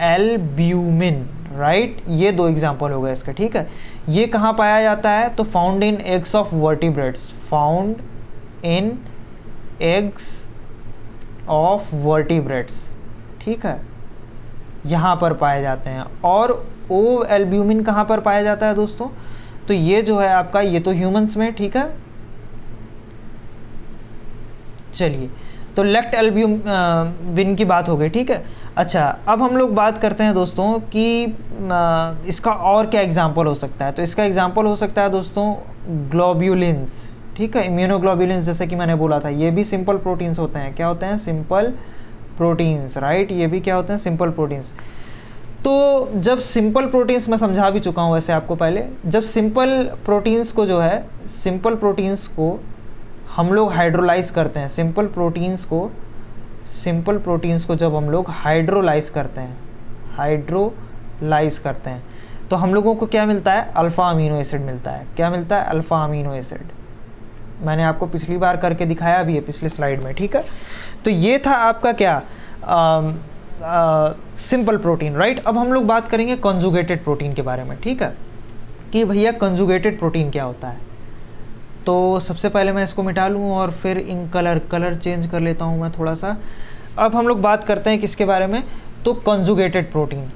एल्ब्यूमिन, राइट। ये 2 एग्जाम्पल हो गए इसके, ठीक है। ये कहाँ पाया जाता है, तो found in eggs of vertebrates, ठीक है, यहाँ पर पाए जाते हैं। और ओ एल्ब्यूमिन कहाँ पर पाया जाता है दोस्तों, तो ये जो है आपका, ये तो ह्यूमंस में, ठीक है। चलिए, तो लेक्ट एल्ब्यूमिन की बात हो गई, ठीक है। अच्छा, अब हम लोग बात करते हैं दोस्तों कि इसका और क्या एग्जाम्पल हो सकता है। तो इसका एग्जाम्पल हो सकता है दोस्तों ग्लोब्यूलिन्स, ठीक है, इम्यूनोग्लोब्यूलिन्स, जैसे कि मैंने बोला था, ये भी सिंपल प्रोटीन्स होते हैं। क्या होते हैं, सिंपल प्रोटीन्स, राइट, ये भी क्या होते हैं, सिंपल प्रोटीन्स। तो जब सिंपल प्रोटीन्स, मैं समझा भी चुका हूँ वैसे आपको पहले, जब सिंपल प्रोटीन्स को जो है, सिंपल प्रोटीन्स को हम लोग हाइड्रोलाइज करते हैं सिंपल प्रोटीन्स को जब हम लोग हाइड्रोलाइज करते हैं तो हम लोगों को क्या मिलता है, अल्फ़ा अमीनो एसिड मिलता है। क्या मिलता है, अल्फ़ा अमीनो एसिड। मैंने आपको पिछली बार करके दिखाया भी है पिछली स्लाइड में, ठीक है। तो ये था आपका क्या, सिंपल प्रोटीन, राइट। अब हम लोग बात करेंगे कंजुगेटेड प्रोटीन के बारे में, ठीक है, कि भैया कंजुगेटेड प्रोटीन क्या होता है। तो सबसे पहले मैं इसको मिटा लूँ और फिर इन कलर चेंज कर लेता हूँ मैं थोड़ा सा। अब हम लोग बात करते हैं किसके बारे में, तो कंजुगेटेड प्रोटीन,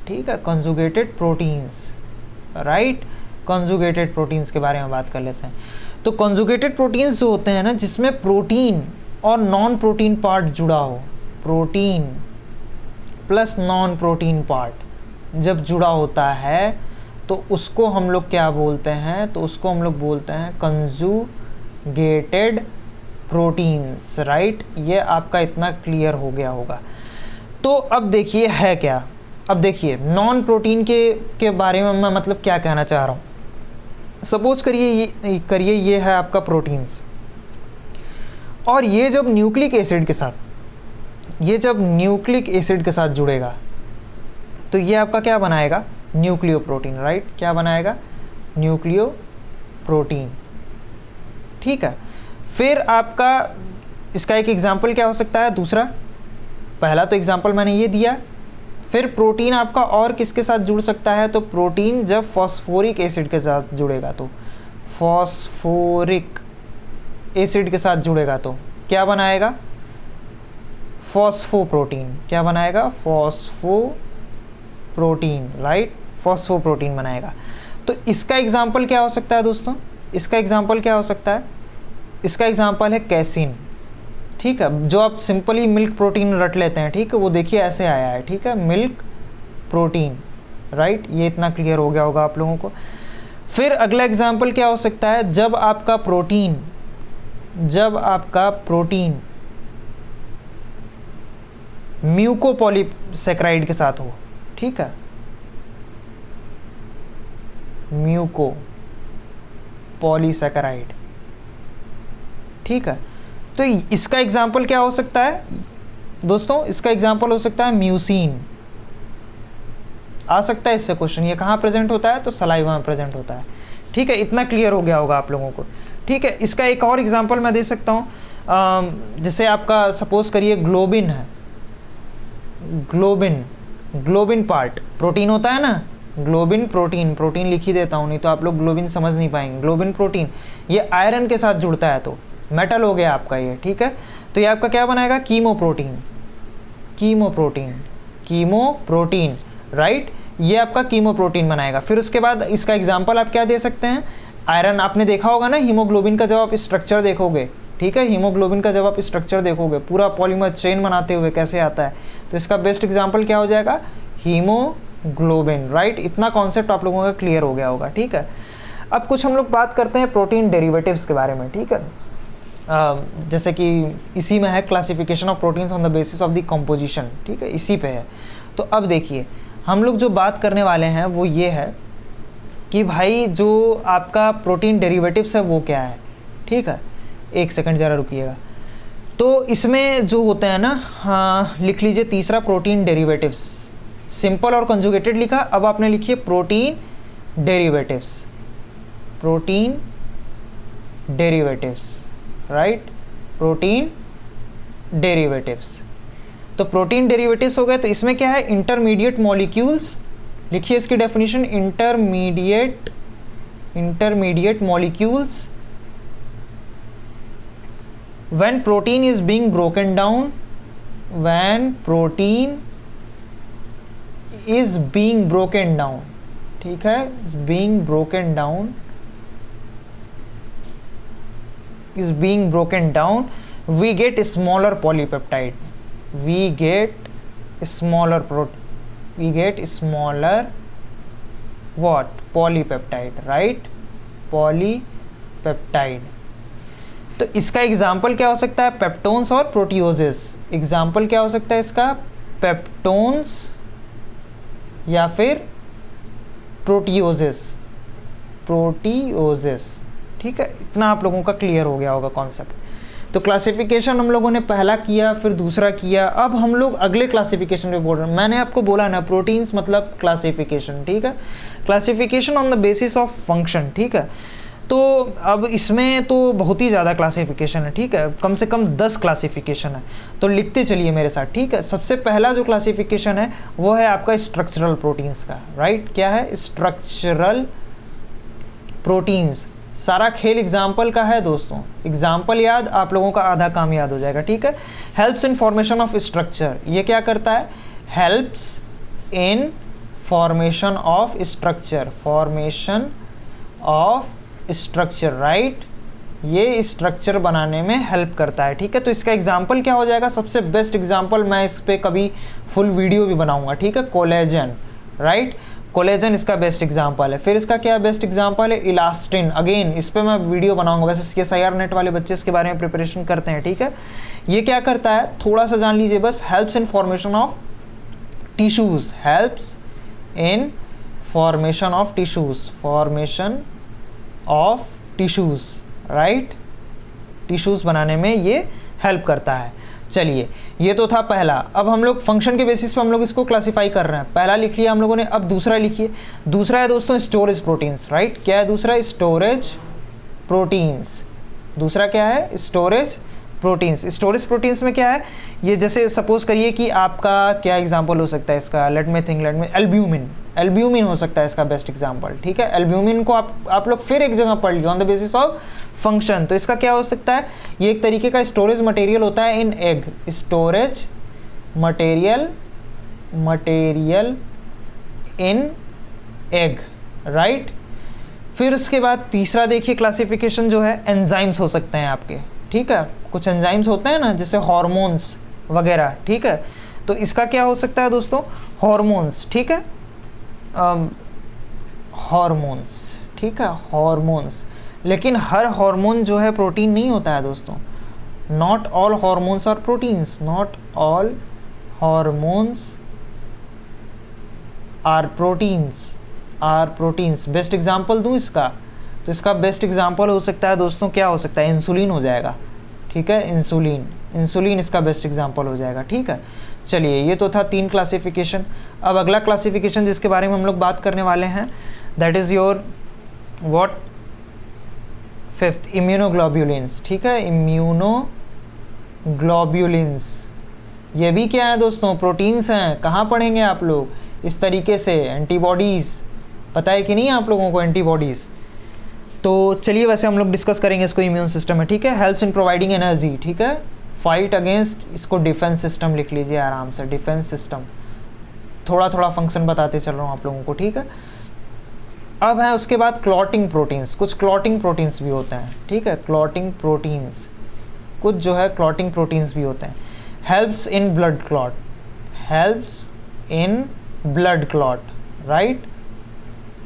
ठीक है, conjugated proteins, right. Conjugated proteins के बारे में बात कर लेते हैं। तो कंजुगेटेड प्रोटीन्स जो होते हैं ना, जिसमें प्रोटीन और नॉन प्रोटीन पार्ट जुड़ा हो, protein plus non protein part जब जुड़ा होता है तो उसको हम लोग क्या बोलते हैं, तो उसको हम लोग बोलते हैं कंजुगेटेड प्रोटीन्स, राइट। ये आपका इतना क्लियर हो गया होगा। तो अब देखिए है क्या, अब देखिए नॉन प्रोटीन के बारे में मैं मतलब क्या कहना चाह रहा हूँ। सपोज करिए ये है आपका प्रोटीन्स, और ये जब न्यूक्लिक एसिड के साथ जुड़ेगा तो ये आपका क्या बनाएगा, न्यूक्लियोप्रोटीन, राइट। क्या बनाएगा, न्यूक्लियोप्रोटीन, ठीक है। फिर आपका इसका एक एग्जाम्पल क्या हो सकता है, दूसरा, पहला तो एग्जाम्पल मैंने ये दिया। फिर प्रोटीन आपका और किसके साथ जुड़ सकता है, तो प्रोटीन जब फॉस्फोरिक एसिड के साथ जुड़ेगा, तो फॉस्फोरिक एसिड के साथ जुड़ेगा तो क्या बनाएगा, फॉस्फोप्रोटीन। क्या बनाएगा, फॉस्फोप्रोटीन, राइट, फॉस्फोप्रोटीन बनाएगा। तो इसका एग्जाम्पल क्या हो सकता है दोस्तों, इसका एग्जाम्पल क्या हो सकता है, इसका एग्जाम्पल है कैसिन, ठीक है। जो आप सिंपली मिल्क प्रोटीन रट लेते हैं, ठीक है, वो देखिए ऐसे आया है, ठीक है, मिल्क प्रोटीन, राइट। ये इतना क्लियर हो गया होगा आप लोगों को। फिर अगला एग्जाम्पल क्या हो सकता है, जब आपका प्रोटीन म्यूकोपॉलीसैकेराइड के साथ हो, ठीक है, म्यूकोपॉलीसैकेराइड, ठीक है। तो इसका एग्जाम्पल क्या हो सकता है दोस्तों, इसका एग्जाम्पल हो सकता है म्यूसिन। आ सकता है इससे क्वेश्चन, ये कहाँ प्रेजेंट होता है, तो सलाइवा में प्रेजेंट होता है, ठीक है। इतना क्लियर हो गया होगा आप लोगों को, ठीक है। इसका एक और एग्जाम्पल मैं दे सकता हूँ, जैसे आपका सपोज करिए ग्लोबिन है, ग्लोबिन पार्ट प्रोटीन होता है ना, ग्लोबिन प्रोटीन लिख ही देता हूँ, नहीं तो आप लोग ग्लोबिन समझ नहीं पाएंगे। ग्लोबिन प्रोटीन ये आयरन के साथ जुड़ता है तो मेटल हो गया आपका ये, ठीक है। तो ये आपका क्या बनाएगा, कीमोप्रोटीन, राइट। ये आपका कीमोप्रोटीन बनाएगा। फिर उसके बाद इसका एग्जाम्पल आप क्या दे सकते हैं, आयरन। आपने देखा होगा ना हीमोग्लोबिन का जब आप स्ट्रक्चर देखोगे, ठीक है, हीमोग्लोबिन का जब आप स्ट्रक्चर देखोगे पूरा पॉलीमर चेन बनाते हुए कैसे आता है, तो इसका बेस्ट एग्जाम्पल क्या हो जाएगा, हीमोग्लोबिन, राइट। इतना कॉन्सेप्ट आप लोगों का क्लियर हो गया होगा, ठीक है। अब कुछ हम लोग बात करते हैं प्रोटीन डेरिवेटिव्स के बारे में, ठीक है। जैसे कि इसी में है classification of proteins on the basis of the composition, ठीक है, इसी पे है। तो अब देखिए हम लोग जो बात करने वाले हैं वो ये है कि भाई जो आपका प्रोटीन डेरिवेटिव्स है वो क्या है, ठीक है। एक सेकंड ज़रा रुकिएगा। तो इसमें जो होते हैं ना, हाँ लिख लीजिए तीसरा, प्रोटीन डेरिवेटिव्स। सिंपल और कंजुगेटेड लिखा, अब आपने लिखिए protein derivatives, right, protein derivatives. तो प्रोटीन डेरिवेटिव्स हो गए। तो इसमें क्या है, इंटरमीडिएट मॉलिक्यूल्स, लिखिए इसकी definition, intermediate molecules when protein is being broken down, ठीक है, is being broken down, we get smaller polypeptide, we get smaller what, polypeptide, right, polypeptide। तो इसका एग्जाम्पल क्या हो सकता है, पेप्टोन्स और प्रोटियोजेस। एग्जाम्पल क्या हो सकता है इसका, पेप्टोन्स या फिर प्रोटियोजेस, ठीक है, इतना आप लोगों का क्लियर हो गया होगा कॉन्सेप्ट। तो क्लासिफिकेशन हम लोगों ने पहला किया, फिर दूसरा किया, अब हम लोग अगले क्लासिफिकेशन पे बोल रहे हैं। मैंने आपको बोला ना प्रोटीन्स मतलब क्लासिफिकेशन, ठीक है, classification on the basis of function, ठीक है। तो अब इसमें तो बहुत ही ज़्यादा क्लासिफिकेशन है, ठीक है, कम से कम 10 क्लासिफिकेशन है, तो लिखते चलिए मेरे साथ, ठीक है। सबसे पहला जो क्लासिफिकेशन है वो है आपका स्ट्रक्चरल प्रोटीन्स का, राइट, क्या है, स्ट्रक्चरल प्रोटीन्स। सारा खेल एग्जाम्पल का है दोस्तों, एग्जाम्पल याद, आप लोगों का आधा काम याद हो जाएगा, ठीक है। Helps in formation of structure, ये क्या करता है, helps in formation of structure, formation of structure, right, ये स्ट्रक्चर बनाने में हेल्प करता है, ठीक है। तो इसका एग्जाम्पल क्या हो जाएगा, सबसे बेस्ट एग्जाम्पल, मैं इस पे कभी फुल वीडियो भी बनाऊंगा, ठीक है, कोलेजन, राइट, कोलेजन इसका बेस्ट एग्जाम्पल है। फिर इसका क्या बेस्ट एग्जाम्पल है, इलास्टिन, अगेन इस पर मैं वीडियो बनाऊंगा, वैसे CSIR नेट वाले बच्चे इसके बारे में प्रिपरेशन करते हैं, ठीक है। ये क्या करता है, थोड़ा सा जान लीजिए बस, helps in formation of tissues, helps in formation of tissues, formation of tissues, right, tissues बनाने में ये हेल्प करता है। चलिए, ये तो था पहला। अब हम लोग फंक्शन के बेसिस पे हम लोग इसको क्लासिफाई कर रहे हैं, पहला लिख लिया हम लोगों ने, अब दूसरा लिखिए। दूसरा है दोस्तों स्टोरेज प्रोटीन्स, राइट, क्या है दूसरा, स्टोरेज प्रोटीन्स। दूसरा क्या है, स्टोरेज प्रोटीन्स। स्टोरेज प्रोटीन्स में क्या है, ये जैसे सपोज करिए कि आपका क्या एग्जांपल हो सकता है इसका, let me think, albumin, albumin हो सकता है इसका बेस्ट एग्जांपल, ठीक है। एल्ब्यूमिन को आप लोग फिर एक जगह पढ़ लिया on the basis of function, तो इसका क्या हो सकता है, ये एक तरीके का स्टोरेज मटेरियल होता है in egg, storage material, material in egg, right. फिर उसके बाद तीसरा देखिए क्लासिफिकेशन जो है, एंजाइम्स हो सकते हैं आपके, ठीक है, कुछ एंजाइम्स होते हैं ना जैसे हार्मोन्स वगैरह, ठीक है, तो इसका क्या हो सकता है दोस्तों, हार्मोन्स, ठीक है, हार्मोन्स, ठीक है, हार्मोन्स। लेकिन हर हार्मोन जो है प्रोटीन नहीं होता है दोस्तों, not all hormones are proteins, not all hormones are proteins, are proteins. Best example दूं इसका, तो इसका बेस्ट एग्जांपल हो सकता है दोस्तों, क्या हो सकता है, इंसुलिन हो जाएगा, ठीक है, इंसुलिन, इंसुलिन इसका बेस्ट एग्जांपल हो जाएगा, ठीक है। चलिए, ये तो था 3 क्लासिफिकेशन। अब अगला क्लासिफिकेशन जिसके बारे में हम लोग बात करने वाले हैं, that is your what, 5th, इम्यूनोग्लोब्युलिन्स, ठीक है, इम्यूनोग्लोब्युलिन्स। ये भी क्या है दोस्तों, प्रोटीन्स हैं। कहाँ पढ़ेंगे आप लोग इस तरीके से, एंटीबॉडीज़, पता है कि नहीं आप लोगों को एंटीबॉडीज़। तो चलिए वैसे हम लोग डिस्कस करेंगे इसको, इम्यून सिस्टम है, ठीक है, हेल्प्स इन प्रोवाइडिंग एनर्जी, ठीक है, फाइट अगेंस्ट, इसको डिफेंस सिस्टम लिख लीजिए आराम से, डिफेंस सिस्टम। थोड़ा थोड़ा फंक्शन बताते चल रहा हूँ आप लोगों को, ठीक है। अब है उसके बाद क्लॉटिंग प्रोटीन्स, कुछ क्लॉटिंग प्रोटीन्स भी होते हैं, ठीक है, क्लॉटिंग प्रोटीन्स, कुछ जो है क्लॉटिंग प्रोटीन्स भी होते हैं। Helps in blood clot, helps in blood clot, right,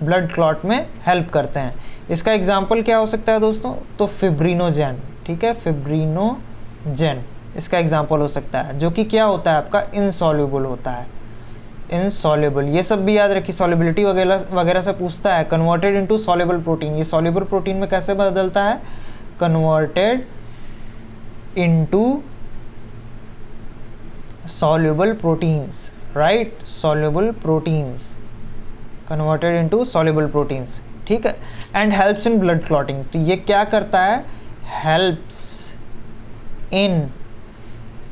blood clot में हेल्प करते हैं। इसका एग्जाम्पल क्या हो सकता है दोस्तों, तो फिब्रिनोजेन, ठीक है, फिब्रिनोजेन इसका एग्जाम्पल हो सकता है, जो कि क्या होता है आपका, इनसॉल्युबल होता है, इनसॉल्युबल। ये सब भी याद रखिए, सॉल्युबिलिटी वगैरह से पूछता है। कन्वर्टेड इनटू सॉल्युबल प्रोटीन, ये सॉल्युबल प्रोटीन में कैसे बदलता है, converted into soluble proteins, right, soluble proteins, converted into soluble proteins, ठीक है। And helps in blood clotting, तो ये क्या करता है, helps in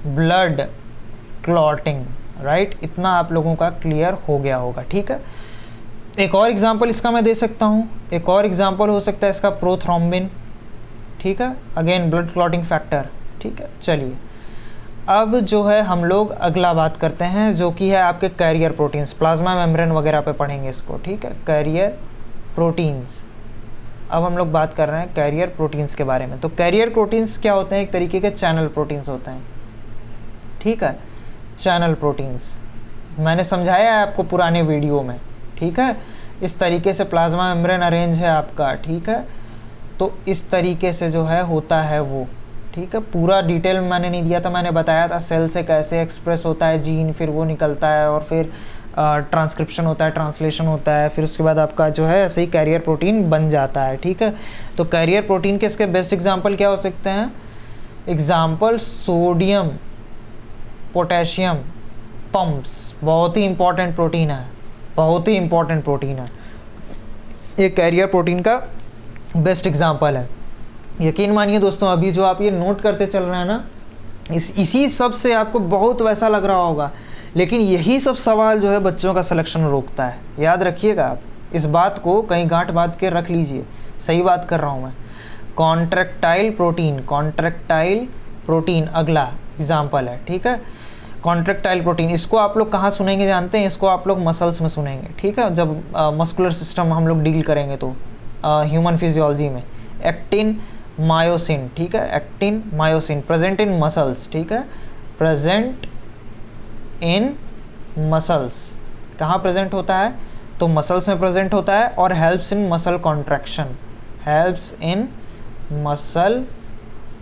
blood clotting, right. इतना आप लोगों का क्लियर हो गया होगा, ठीक है। एक और एग्जांपल इसका मैं दे सकता हूँ, एक और एग्जांपल हो सकता है इसका प्रोथ्रोम्बिन, ठीक है, अगेन ब्लड क्लॉटिंग फैक्टर, ठीक है। चलिए, अब जो है हम लोग अगला बात करते हैं, जो कि है आपके कैरियर प्रोटीन्स, प्लाज्मा मेम्ब्रेन वगैरह पे पढ़ेंगे इसको, ठीक है, कैरियर प्रोटीन्स। अब हम लोग बात कर रहे हैं कैरियर प्रोटीन्स के बारे में। तो कैरियर प्रोटीन्स क्या होते हैं, एक तरीके के चैनल प्रोटीन्स होते हैं, ठीक है, चैनल प्रोटीन्स मैंने समझाया है आपको पुराने वीडियो में, ठीक है। इस तरीके से प्लाज्मा मेम्ब्रेन अरेंज है आपका, ठीक है, तो इस तरीके से जो है होता है वो, ठीक है। पूरा डिटेल में मैंने नहीं दिया था, मैंने बताया था सेल से कैसे एक्सप्रेस होता है जीन, फिर वो निकलता है और फिर ट्रांसक्रिप्शन होता है, ट्रांसलेशन होता है, फिर उसके बाद आपका जो है ऐसे ही कैरियर प्रोटीन बन जाता है, ठीक है। तो कैरियर प्रोटीन के इसके बेस्ट एग्जांपल क्या हो सकते हैं? एग्जांपल सोडियम पोटेशियम पंप्स, बहुत ही इंपॉर्टेंट प्रोटीन है, बहुत ही इंपॉर्टेंट प्रोटीन है, ये कैरियर प्रोटीन का बेस्ट एग्जांपल है। यकीन मानिए दोस्तों, अभी जो आप ये नोट करते चल रहे हैं ना, इसी सब से आपको बहुत वैसा लग रहा होगा, लेकिन यही सब सवाल जो है बच्चों का सिलेक्शन रोकता है। याद रखिएगा आप इस बात को, कहीं गांठ बांध के रख लीजिए, सही बात कर रहा हूँ मैं। कॉन्ट्रैक्टाइल प्रोटीन, कॉन्ट्रैक्टाइल प्रोटीन अगला एग्जाम्पल है, ठीक है। कॉन्ट्रैक्टाइल प्रोटीन, इसको आप लोग कहाँ सुनेंगे जानते हैं? इसको आप लोग मसल्स में सुनेंगे, ठीक है, जब मस्कुलर सिस्टम हम लोग डील करेंगे तो ह्यूमन फिजियोलॉजी में। एक्टिन मायोसिन, ठीक है, actin myosin present in muscles, ठीक है, प्रेजेंट इन मसल्स। कहाँ प्रेजेंट होता है? तो मसल्स में प्रेजेंट होता है, और helps in muscle contraction, helps in muscle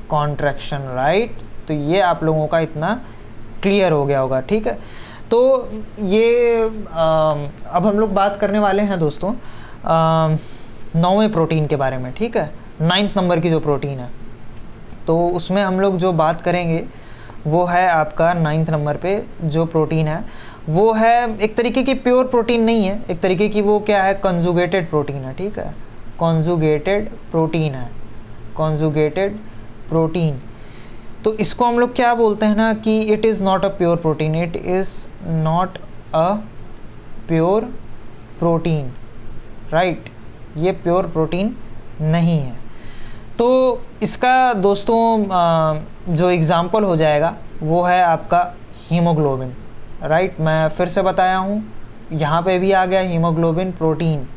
contraction, right. तो ये आप लोगों का इतना क्लियर हो गया होगा, ठीक है। तो ये अब हम लोग बात करने वाले हैं दोस्तों 9वें प्रोटीन के बारे में, ठीक है, 9th नंबर की जो प्रोटीन है, तो उसमें हम लोग जो बात करेंगे वो है आपका 9th नंबर पे जो प्रोटीन है वो है एक तरीके की प्योर प्रोटीन नहीं है, एक तरीके की वो क्या है, कंजुगेटेड प्रोटीन है, ठीक है, कंजुगेटेड प्रोटीन है, कंजुगेटेड प्रोटीन। तो इसको हम लोग क्या बोलते हैं ना कि it is not a pure protein, it is not a pure protein, right, ये प्योर प्रोटीन नहीं है। तो इसका दोस्तों जो एग्ज़ाम्पल हो जाएगा वो है आपका हीमोग्लोबिन, राइट। मैं फिर से बताया हूँ, यहाँ पे भी आ गया हीमोग्लोबिन प्रोटीन,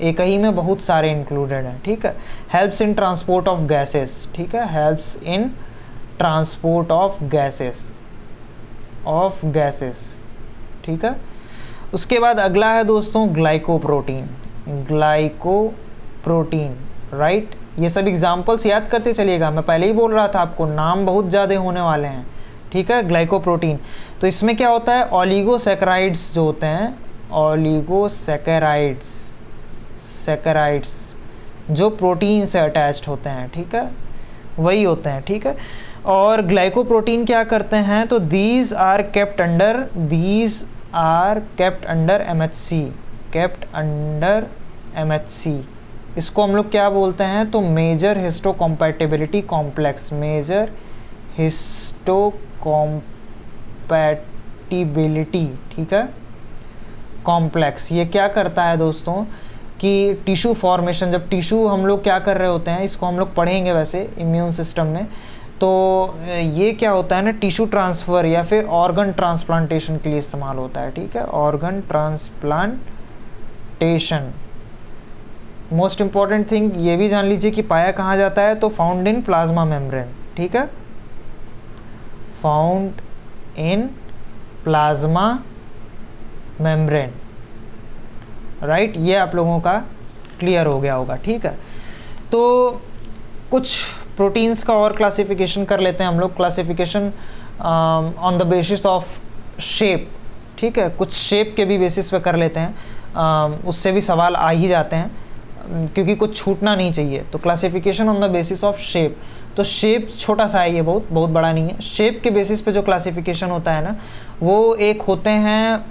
एक ही में बहुत सारे इंक्लूडेड हैं, ठीक है। Helps in transport of gases, ठीक है, helps in transport of gases, ठीक है। उसके बाद अगला है दोस्तों ग्लाइकोप्रोटीन, ग्लाइकोप्रोटीन, राइट। ये सब एग्जाम्पल्स याद करते चलिएगा, मैं पहले ही बोल रहा था आपको नाम बहुत ज़्यादा होने वाले हैं, ठीक है। ग्लाइकोप्रोटीन, तो इसमें क्या होता है, ओलिगोसैकेराइड्स जो होते हैं, ओलिगोसैकेराइड्स, सैकेराइड्स जो प्रोटीन से अटैच्ड होते हैं, ठीक है, वही होते हैं, ठीक है। और ग्लाइकोप्रोटीन क्या करते हैं, तो these are kept under MHC, kept under MHC। इसको हम लोग क्या बोलते हैं, तो major histocompatibility complex, major histocompatibility, ठीक है, कॉम्प्लेक्स। ये क्या करता है दोस्तों कि टिश्यू फॉर्मेशन, जब टिश्यू हम लोग क्या कर रहे होते हैं, इसको हम लोग पढ़ेंगे वैसे इम्यून सिस्टम में, तो ये क्या होता है ना, टिश्यू ट्रांसफ़र या फिर ऑर्गन ट्रांसप्लांटेशन के लिए इस्तेमाल होता है, ठीक है, organ transplantation. Most important thing ये भी जान लीजिए कि पाया कहाँ जाता है, तो फाउंड इन प्लाज्मा मेम्ब्रेन, ठीक है, found in plasma membrane, right. ये आप लोगों का क्लियर हो गया होगा, ठीक है। तो कुछ प्रोटीन्स का और क्लासिफिकेशन कर लेते हैं हम लोग, classification on the basis of shape, ठीक है, कुछ शेप के भी बेसिस पे कर लेते हैं, उससे भी सवाल आ ही जाते हैं क्योंकि कुछ छूटना नहीं चाहिए। तो classification on the basis of shape, तो शेप छोटा सा है, ये बहुत बड़ा नहीं है। शेप के बेसिस पे जो क्लासिफिकेशन होता है ना, वो एक होते हैं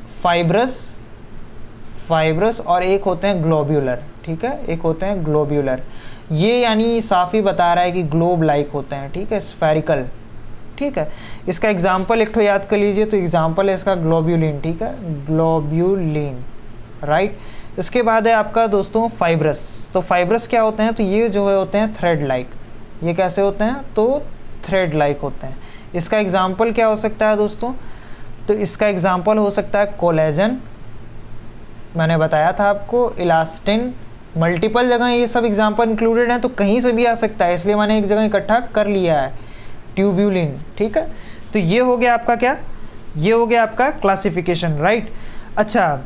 फाइब्रस और एक होते हैं ग्लोब्यूलर, ठीक है, एक होते हैं ग्लोब्यूलर। ये यानी साफ ही बता रहा है कि ग्लोब लाइक होते हैं, ठीक है, स्फेरिकल, ठीक है। इसका एग्जाम्पल एक तो याद कर लीजिए, तो एग्जाम्पल है इसका ग्लोब्यूलिन, ठीक है, ग्लोब्यूलिन, राइट। इसके बाद है आपका दोस्तों फाइब्रस। तो फाइब्रस क्या होते हैं, तो ये जो है होते हैं थ्रेड लाइक। ये कैसे होते हैं, तो थ्रेड लाइक होते हैं। इसका एग्जाम्पल क्या हो सकता है दोस्तों, तो इसका एग्जाम्पल हो सकता है कोलेजन, मैंने बताया था आपको, इलास्टिन, मल्टीपल जगह ये सब एग्जाम्पल इंक्लूडेड हैं, तो कहीं से भी आ सकता है, इसलिए मैंने एक जगह इकट्ठा कर लिया है, ट्यूब्यूलिन, ठीक है। तो ये हो गया आपका क्या, ये हो गया आपका क्लासिफिकेशन, राइट। अच्छा,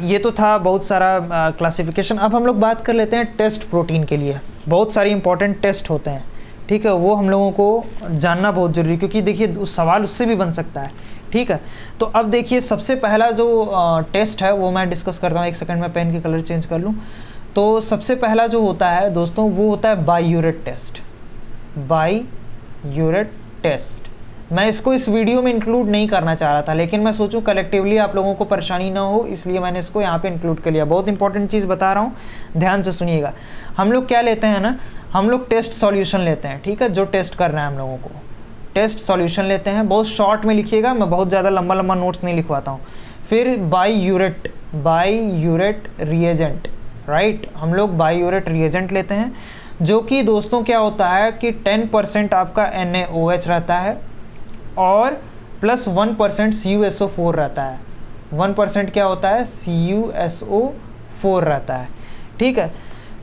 ये तो था बहुत सारा क्लासिफिकेशन। अब हम लोग बात कर लेते हैं टेस्ट प्रोटीन के लिए। बहुत सारे इंपॉर्टेंट टेस्ट होते हैं, ठीक है, वो हम लोगों को जानना बहुत ज़रूरी, क्योंकि देखिए उस सवाल उससे भी बन सकता है। ठीक है। तो अब देखिए सबसे पहला जो टेस्ट है वो मैं डिस्कस करता हूँ। एक सेकंड में पेन की कलर चेंज कर लूँ। तो सबसे पहला जो होता है दोस्तों वो होता है बाईयूरेट टेस्ट। बाईयूरेट टेस्ट मैं इसको इस वीडियो में इंक्लूड नहीं करना चाह रहा था, लेकिन मैं सोचूं कलेक्टिवली आप लोगों को परेशानी ना हो, इसलिए मैंने इसको यहाँ पे इंक्लूड कर लिया। बहुत इंपॉर्टेंट चीज़ बता रहा हूँ, ध्यान से सुनिएगा। हम लोग क्या लेते हैं ना, हम लोग टेस्ट सॉल्यूशन लेते हैं, ठीक है, जो टेस्ट कर रहे हैं हम लोगों को टेस्ट सॉल्यूशन लेते हैं। बहुत शॉर्ट में लिखिएगा, मैं बहुत ज़्यादा लंबा लंबा नोट्स नहीं लिखवाता हूँ। फिर बाईयूरेट रिएजेंट, राइट, हम लोग बाईयूरेट रिएजेंट लेते हैं, जो कि दोस्तों क्या होता है कि 10% आपका NaOH रहता है और प्लस 1% CuSO4 रहता है। 1% क्या होता है, CuSO4 रहता है, ठीक है।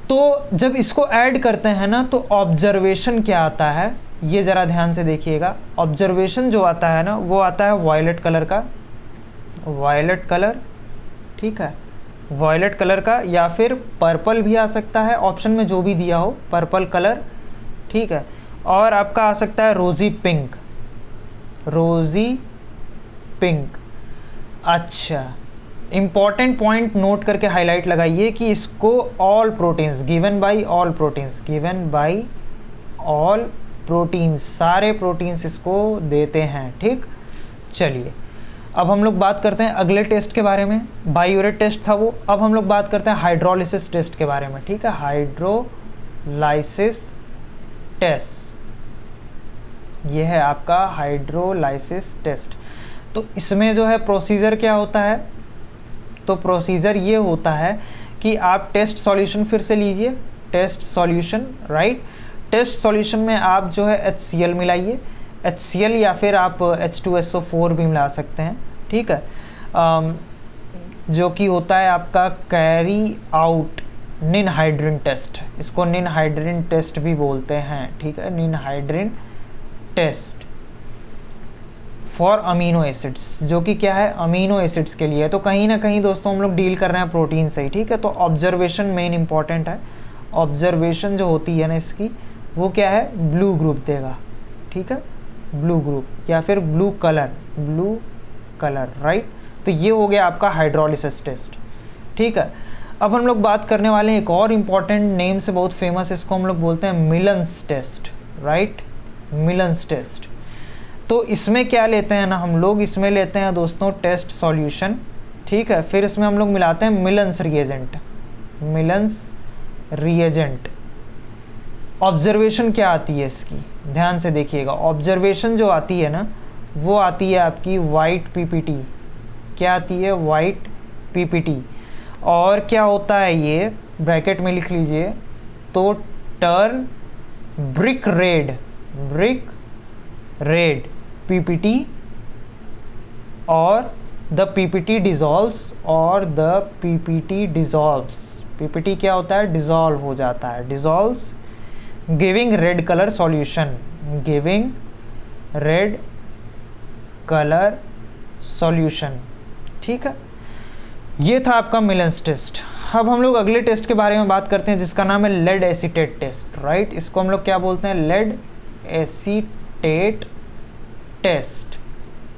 तो जब इसको ऐड करते हैं ना तो ऑब्जर्वेशन क्या आता है, ये ज़रा ध्यान से देखिएगा। ऑब्जर्वेशन जो आता है ना वो आता है वायलेट कलर का, वायलेट कलर, ठीक है, वायलेट कलर का, या फिर पर्पल भी आ सकता है, ऑप्शन में जो भी दिया हो, पर्पल कलर, ठीक है। और आपका आ सकता है रोज़ी पिंक, रोज़ी पिंक। अच्छा, इम्पॉर्टेंट पॉइंट नोट करके हाईलाइट लगाइए कि इसको all proteins, given by all proteins, given by all proteins, सारे प्रोटीन्स इसको देते हैं, ठीक। चलिए अब हम लोग बात करते हैं अगले टेस्ट के बारे में। बाईयूरेट टेस्ट था वो। अब हम लोग बात करते हैं हाइड्रोलिसिस टेस्ट के बारे में, ठीक है, हाइड्रोलाइसिस टेस्ट, ये है आपका हाइड्रोलाइसिस टेस्ट। तो इसमें जो है प्रोसीजर क्या होता है, तो प्रोसीजर ये होता है कि आप टेस्ट सॉल्यूशन फिर से लीजिए, test solution, right. Test solution में आप जो है HCl मिलाइए, HCl या फिर आप H2SO4 भी मिला सकते हैं, ठीक है, जो कि होता है आपका कैरी आउट निनहाइड्रिन टेस्ट, इसको निनहाइड्रिन टेस्ट भी बोलते हैं, ठीक है, ninhydrin test for amino acids, जो कि क्या है, अमीनो एसिड्स के लिए। तो कहीं ना कहीं दोस्तों हम लोग डील कर रहे हैं प्रोटीन से ही, ठीक है। तो ऑब्जर्वेशन मेन इंपॉर्टेंट है। ऑब्जर्वेशन जो होती है ना इसकी, वो क्या है, ब्लू ग्रुप देगा, ठीक है, ब्लू ग्रुप या फिर blue colour, blue colour, right. तो ये हो गया आपका हाइड्रोलिसिस टेस्ट, ठीक है। अब हम लोग बात करने वाले हैं एक और इम्पॉर्टेंट नेम से बहुत फेमस, इसको हम लोग बोलते हैं मिलन्स टेस्ट, राइट, मिलन्स टेस्ट। तो इसमें क्या लेते हैं ना हम लोग, इसमें लेते हैं दोस्तों टेस्ट सॉल्यूशन, ठीक है, फिर इसमें हम लोग मिलाते हैं मिलन्स रिएजेंट, मिलन्स रिएजेंट। ऑब्जर्वेशन क्या आती है इसकी, ध्यान से देखिएगा। ऑब्जर्वेशन जो आती है ना वो आती है आपकी वाइट पीपीटी, क्या आती है, वाइट पीपीटी। और क्या होता है ये, ब्रैकेट में लिख लीजिए, तो turn brick red, brick red PPT, और द पीपीटी डिजॉल्व्स, और द पीपीटी डिजॉल्व्स, पीपीटी क्या होता है, डिजॉल्व हो जाता है, dissolves, giving red colour solution, giving red colour solution, ठीक है। ये था आपका मिलन्स टेस्ट। अब हम लोग अगले टेस्ट के बारे में बात करते हैं जिसका नाम है लेड एसीटेट टेस्ट, राइट। इसको हम लोग क्या बोलते हैं, लेड एसीटेट टेस्ट,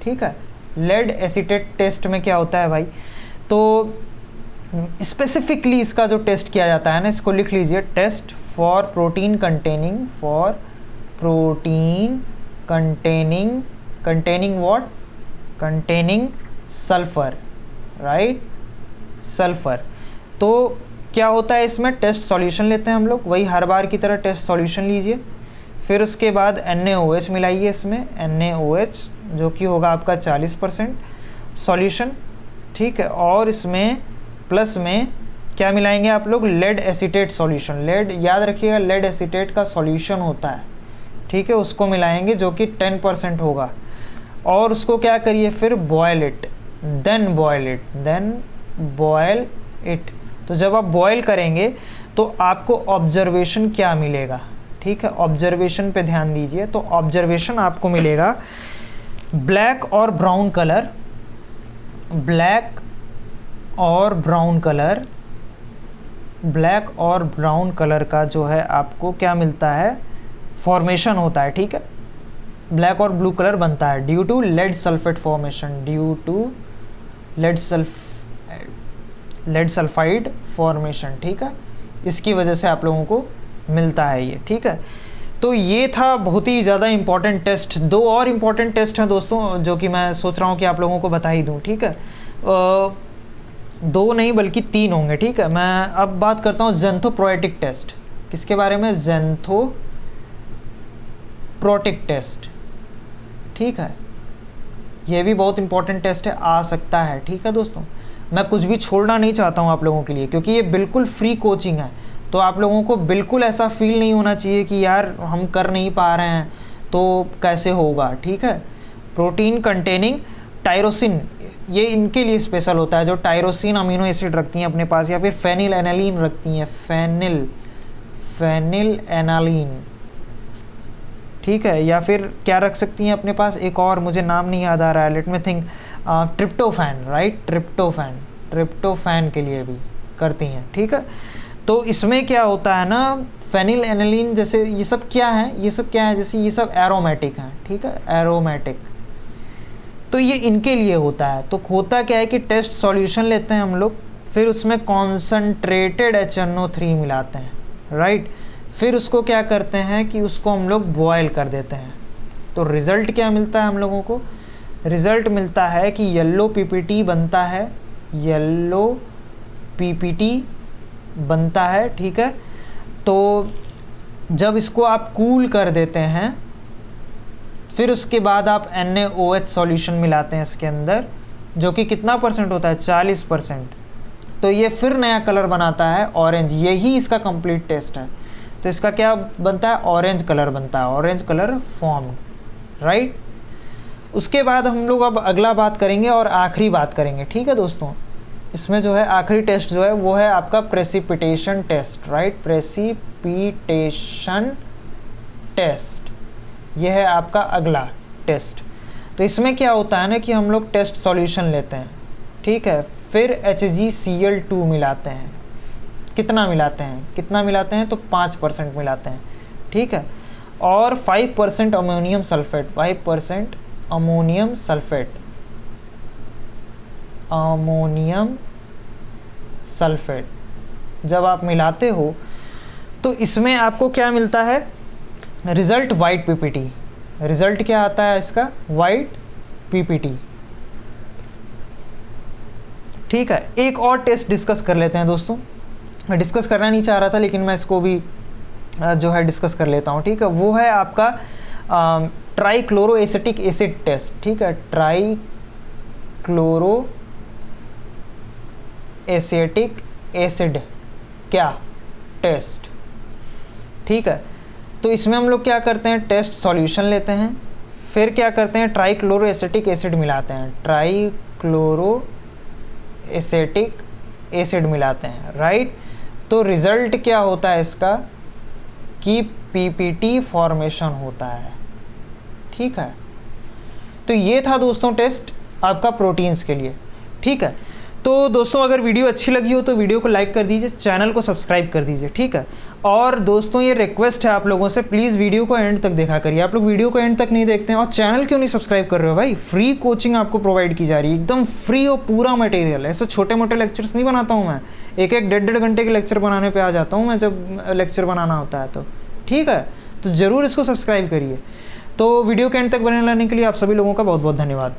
ठीक है। लेड एसीटेट टेस्ट में क्या होता है भाई, तो स्पेसिफिकली इसका जो टेस्ट किया जाता है ना, इसको लिख लीजिए, test for protein containing, for protein containing, containing what, containing sulphur, right, sulphur. तो क्या होता है इसमें, टेस्ट सॉल्यूशन लेते हैं हम लोग, वही हर बार की तरह टेस्ट सॉल्यूशन लीजिए, फिर उसके बाद NaOH मिलाइए इसमें, NaOH जो कि होगा आपका 40% सॉल्यूशन, ठीक है। और इसमें प्लस में क्या मिलाएंगे आप लोग, लेड एसीटेट सॉल्यूशन, लेड याद रखिएगा, लेड एसीटेट का सॉल्यूशन होता है, ठीक है, उसको मिलाएंगे जो कि 10% होगा। और उसको क्या करिए, फिर boil it, then boil it, then boil it. तो जब आप बॉयल करेंगे तो आपको ऑब्जर्वेशन क्या मिलेगा, ठीक है, ऑब्जर्वेशन पे ध्यान दीजिए। तो ऑब्जर्वेशन आपको मिलेगा ब्लैक और ब्राउन कलर, ब्लैक और ब्राउन कलर, ब्लैक और ब्राउन कलर का जो है आपको क्या मिलता है, फॉर्मेशन होता है, ठीक है, ब्लैक और ब्लू कलर बनता है due to lead sulphate formation, due to lead sulphide formation, ठीक है, इसकी वजह से आप लोगों को मिलता है ये, ठीक है। तो ये था बहुत ही ज़्यादा इम्पॉर्टेंट टेस्ट। दो और इम्पॉर्टेंट टेस्ट हैं दोस्तों जो कि मैं सोच रहा हूँ कि आप लोगों को बता ही दूँ, ठीक है। दो नहीं बल्कि 3 होंगे, ठीक है। मैं अब बात करता हूँ ज़ेंथोप्रोएटिक टेस्ट। किसके बारे में? ज़ेंथोप्रोटिक टेस्ट, ठीक है। ये भी बहुत इंपॉर्टेंट टेस्ट है, आ सकता है, ठीक है दोस्तों। मैं कुछ भी छोड़ना नहीं चाहता हूँ आप लोगों के लिए, क्योंकि ये बिल्कुल फ्री कोचिंग है। तो आप लोगों को बिल्कुल ऐसा फील नहीं होना चाहिए कि यार हम कर नहीं पा रहे हैं तो कैसे होगा, ठीक है। प्रोटीन कंटेनिंग टायरोसिन, ये इनके लिए स्पेशल होता है जो टायरोसिन अमीनो एसिड रखती हैं अपने पास, या फिर फेनिल एनालिन रखती हैं, फेनिल एनालिन, ठीक है। या फिर क्या रख सकती हैं अपने पास, एक और मुझे नाम नहीं याद आ रहा है, let me think, tryptophan, right, tryptophan के लिए भी करती हैं, ठीक है। तो इसमें क्या होता है ना, फेनिल एनालिन जैसे ये सब क्या है, जैसे ये सब एरोमेटिक हैं, ठीक है, एरोमेटिक। तो ये इनके लिए होता है। तो होता क्या है कि टेस्ट सॉल्यूशन लेते हैं हम लोग, फिर उसमें कॉन्सनट्रेटेड HNO3 मिलाते हैं, राइट। फिर उसको क्या करते हैं कि उसको हम लोग बॉयल कर देते हैं। तो रिज़ल्ट क्या मिलता है हम लोगों को? रिज़ल्ट मिलता है कि येलो PPT बनता है, येलो PPT बनता है, ठीक है। तो जब इसको आप कूल कर देते हैं, फिर उसके बाद आप NaOH सॉल्यूशन मिलाते हैं इसके अंदर, जो कि कितना परसेंट होता है? 40%। तो ये फिर नया कलर बनाता है ऑरेंज। यही इसका कंप्लीट टेस्ट है। तो इसका क्या बनता है? ऑरेंज कलर बनता है, ऑरेंज कलर फॉर्म, राइट। उसके बाद हम लोग अब अगला बात करेंगे और आखिरी बात करेंगे, ठीक है दोस्तों। इसमें जो है आखिरी टेस्ट जो है वो है आपका precipitation test, right, precipitation test. यह है आपका अगला टेस्ट। तो इसमें क्या होता है ना कि हम लोग टेस्ट सॉल्यूशन लेते हैं, ठीक है, फिर HgCl2 मिलाते हैं। कितना मिलाते हैं? तो 5% मिलाते हैं, ठीक है। और 5% अमोनियम सल्फेट, 5% अमोनियम सल्फेट जब आप मिलाते हो तो इसमें आपको क्या मिलता है? Result white PPT। रिज़ल्ट क्या आता है इसका? वाइट PPT, ठीक है। एक और टेस्ट डिस्कस कर लेते हैं दोस्तों। मैं डिस्कस करना नहीं चाह रहा था लेकिन मैं इसको भी जो है डिस्कस कर लेता हूँ, ठीक है। वो है आपका ट्राइक्लोरोएसिटिक एसिड टेस्ट, ठीक है, ट्राइक्लोरोएसिटिक एसिड क्या टेस्ट, ठीक है। तो इसमें हम लोग क्या करते हैं? टेस्ट सॉल्यूशन लेते हैं, फिर क्या करते हैं? ट्राइक्लोरोएसिटिक एसिड मिलाते हैं, ट्राइक्लोरोएसिटिक एसिड मिलाते हैं, राइट। तो रिज़ल्ट क्या होता है इसका कि PPT फॉर्मेशन होता है, ठीक है। तो ये था दोस्तों टेस्ट आपका प्रोटीन्स के लिए, ठीक है। तो दोस्तों अगर वीडियो अच्छी लगी हो तो वीडियो को लाइक कर दीजिए, चैनल को सब्सक्राइब कर दीजिए, ठीक है। और दोस्तों ये रिक्वेस्ट है आप लोगों से, प्लीज़ वीडियो को एंड तक देखा करिए। आप लोग वीडियो को एंड तक नहीं देखते हैं और चैनल क्यों नहीं सब्सक्राइब कर रहे हो भाई? फ्री कोचिंग आपको प्रोवाइड की जा रही है, एकदम फ्री और पूरा मटेरियल। ऐसे छोटे मोटे लेक्चर्स नहीं बनाता हूँ मैं, एक 1.5 घंटे के लेक्चर बनाने पर आ जाता हूँ मैं जब लेक्चर बनाना होता है तो, ठीक है। तो ज़रूर इसको सब्सक्राइब करिए। तो वीडियो के एंड तक बने रहने के लिए आप सभी लोगों का बहुत बहुत धन्यवाद।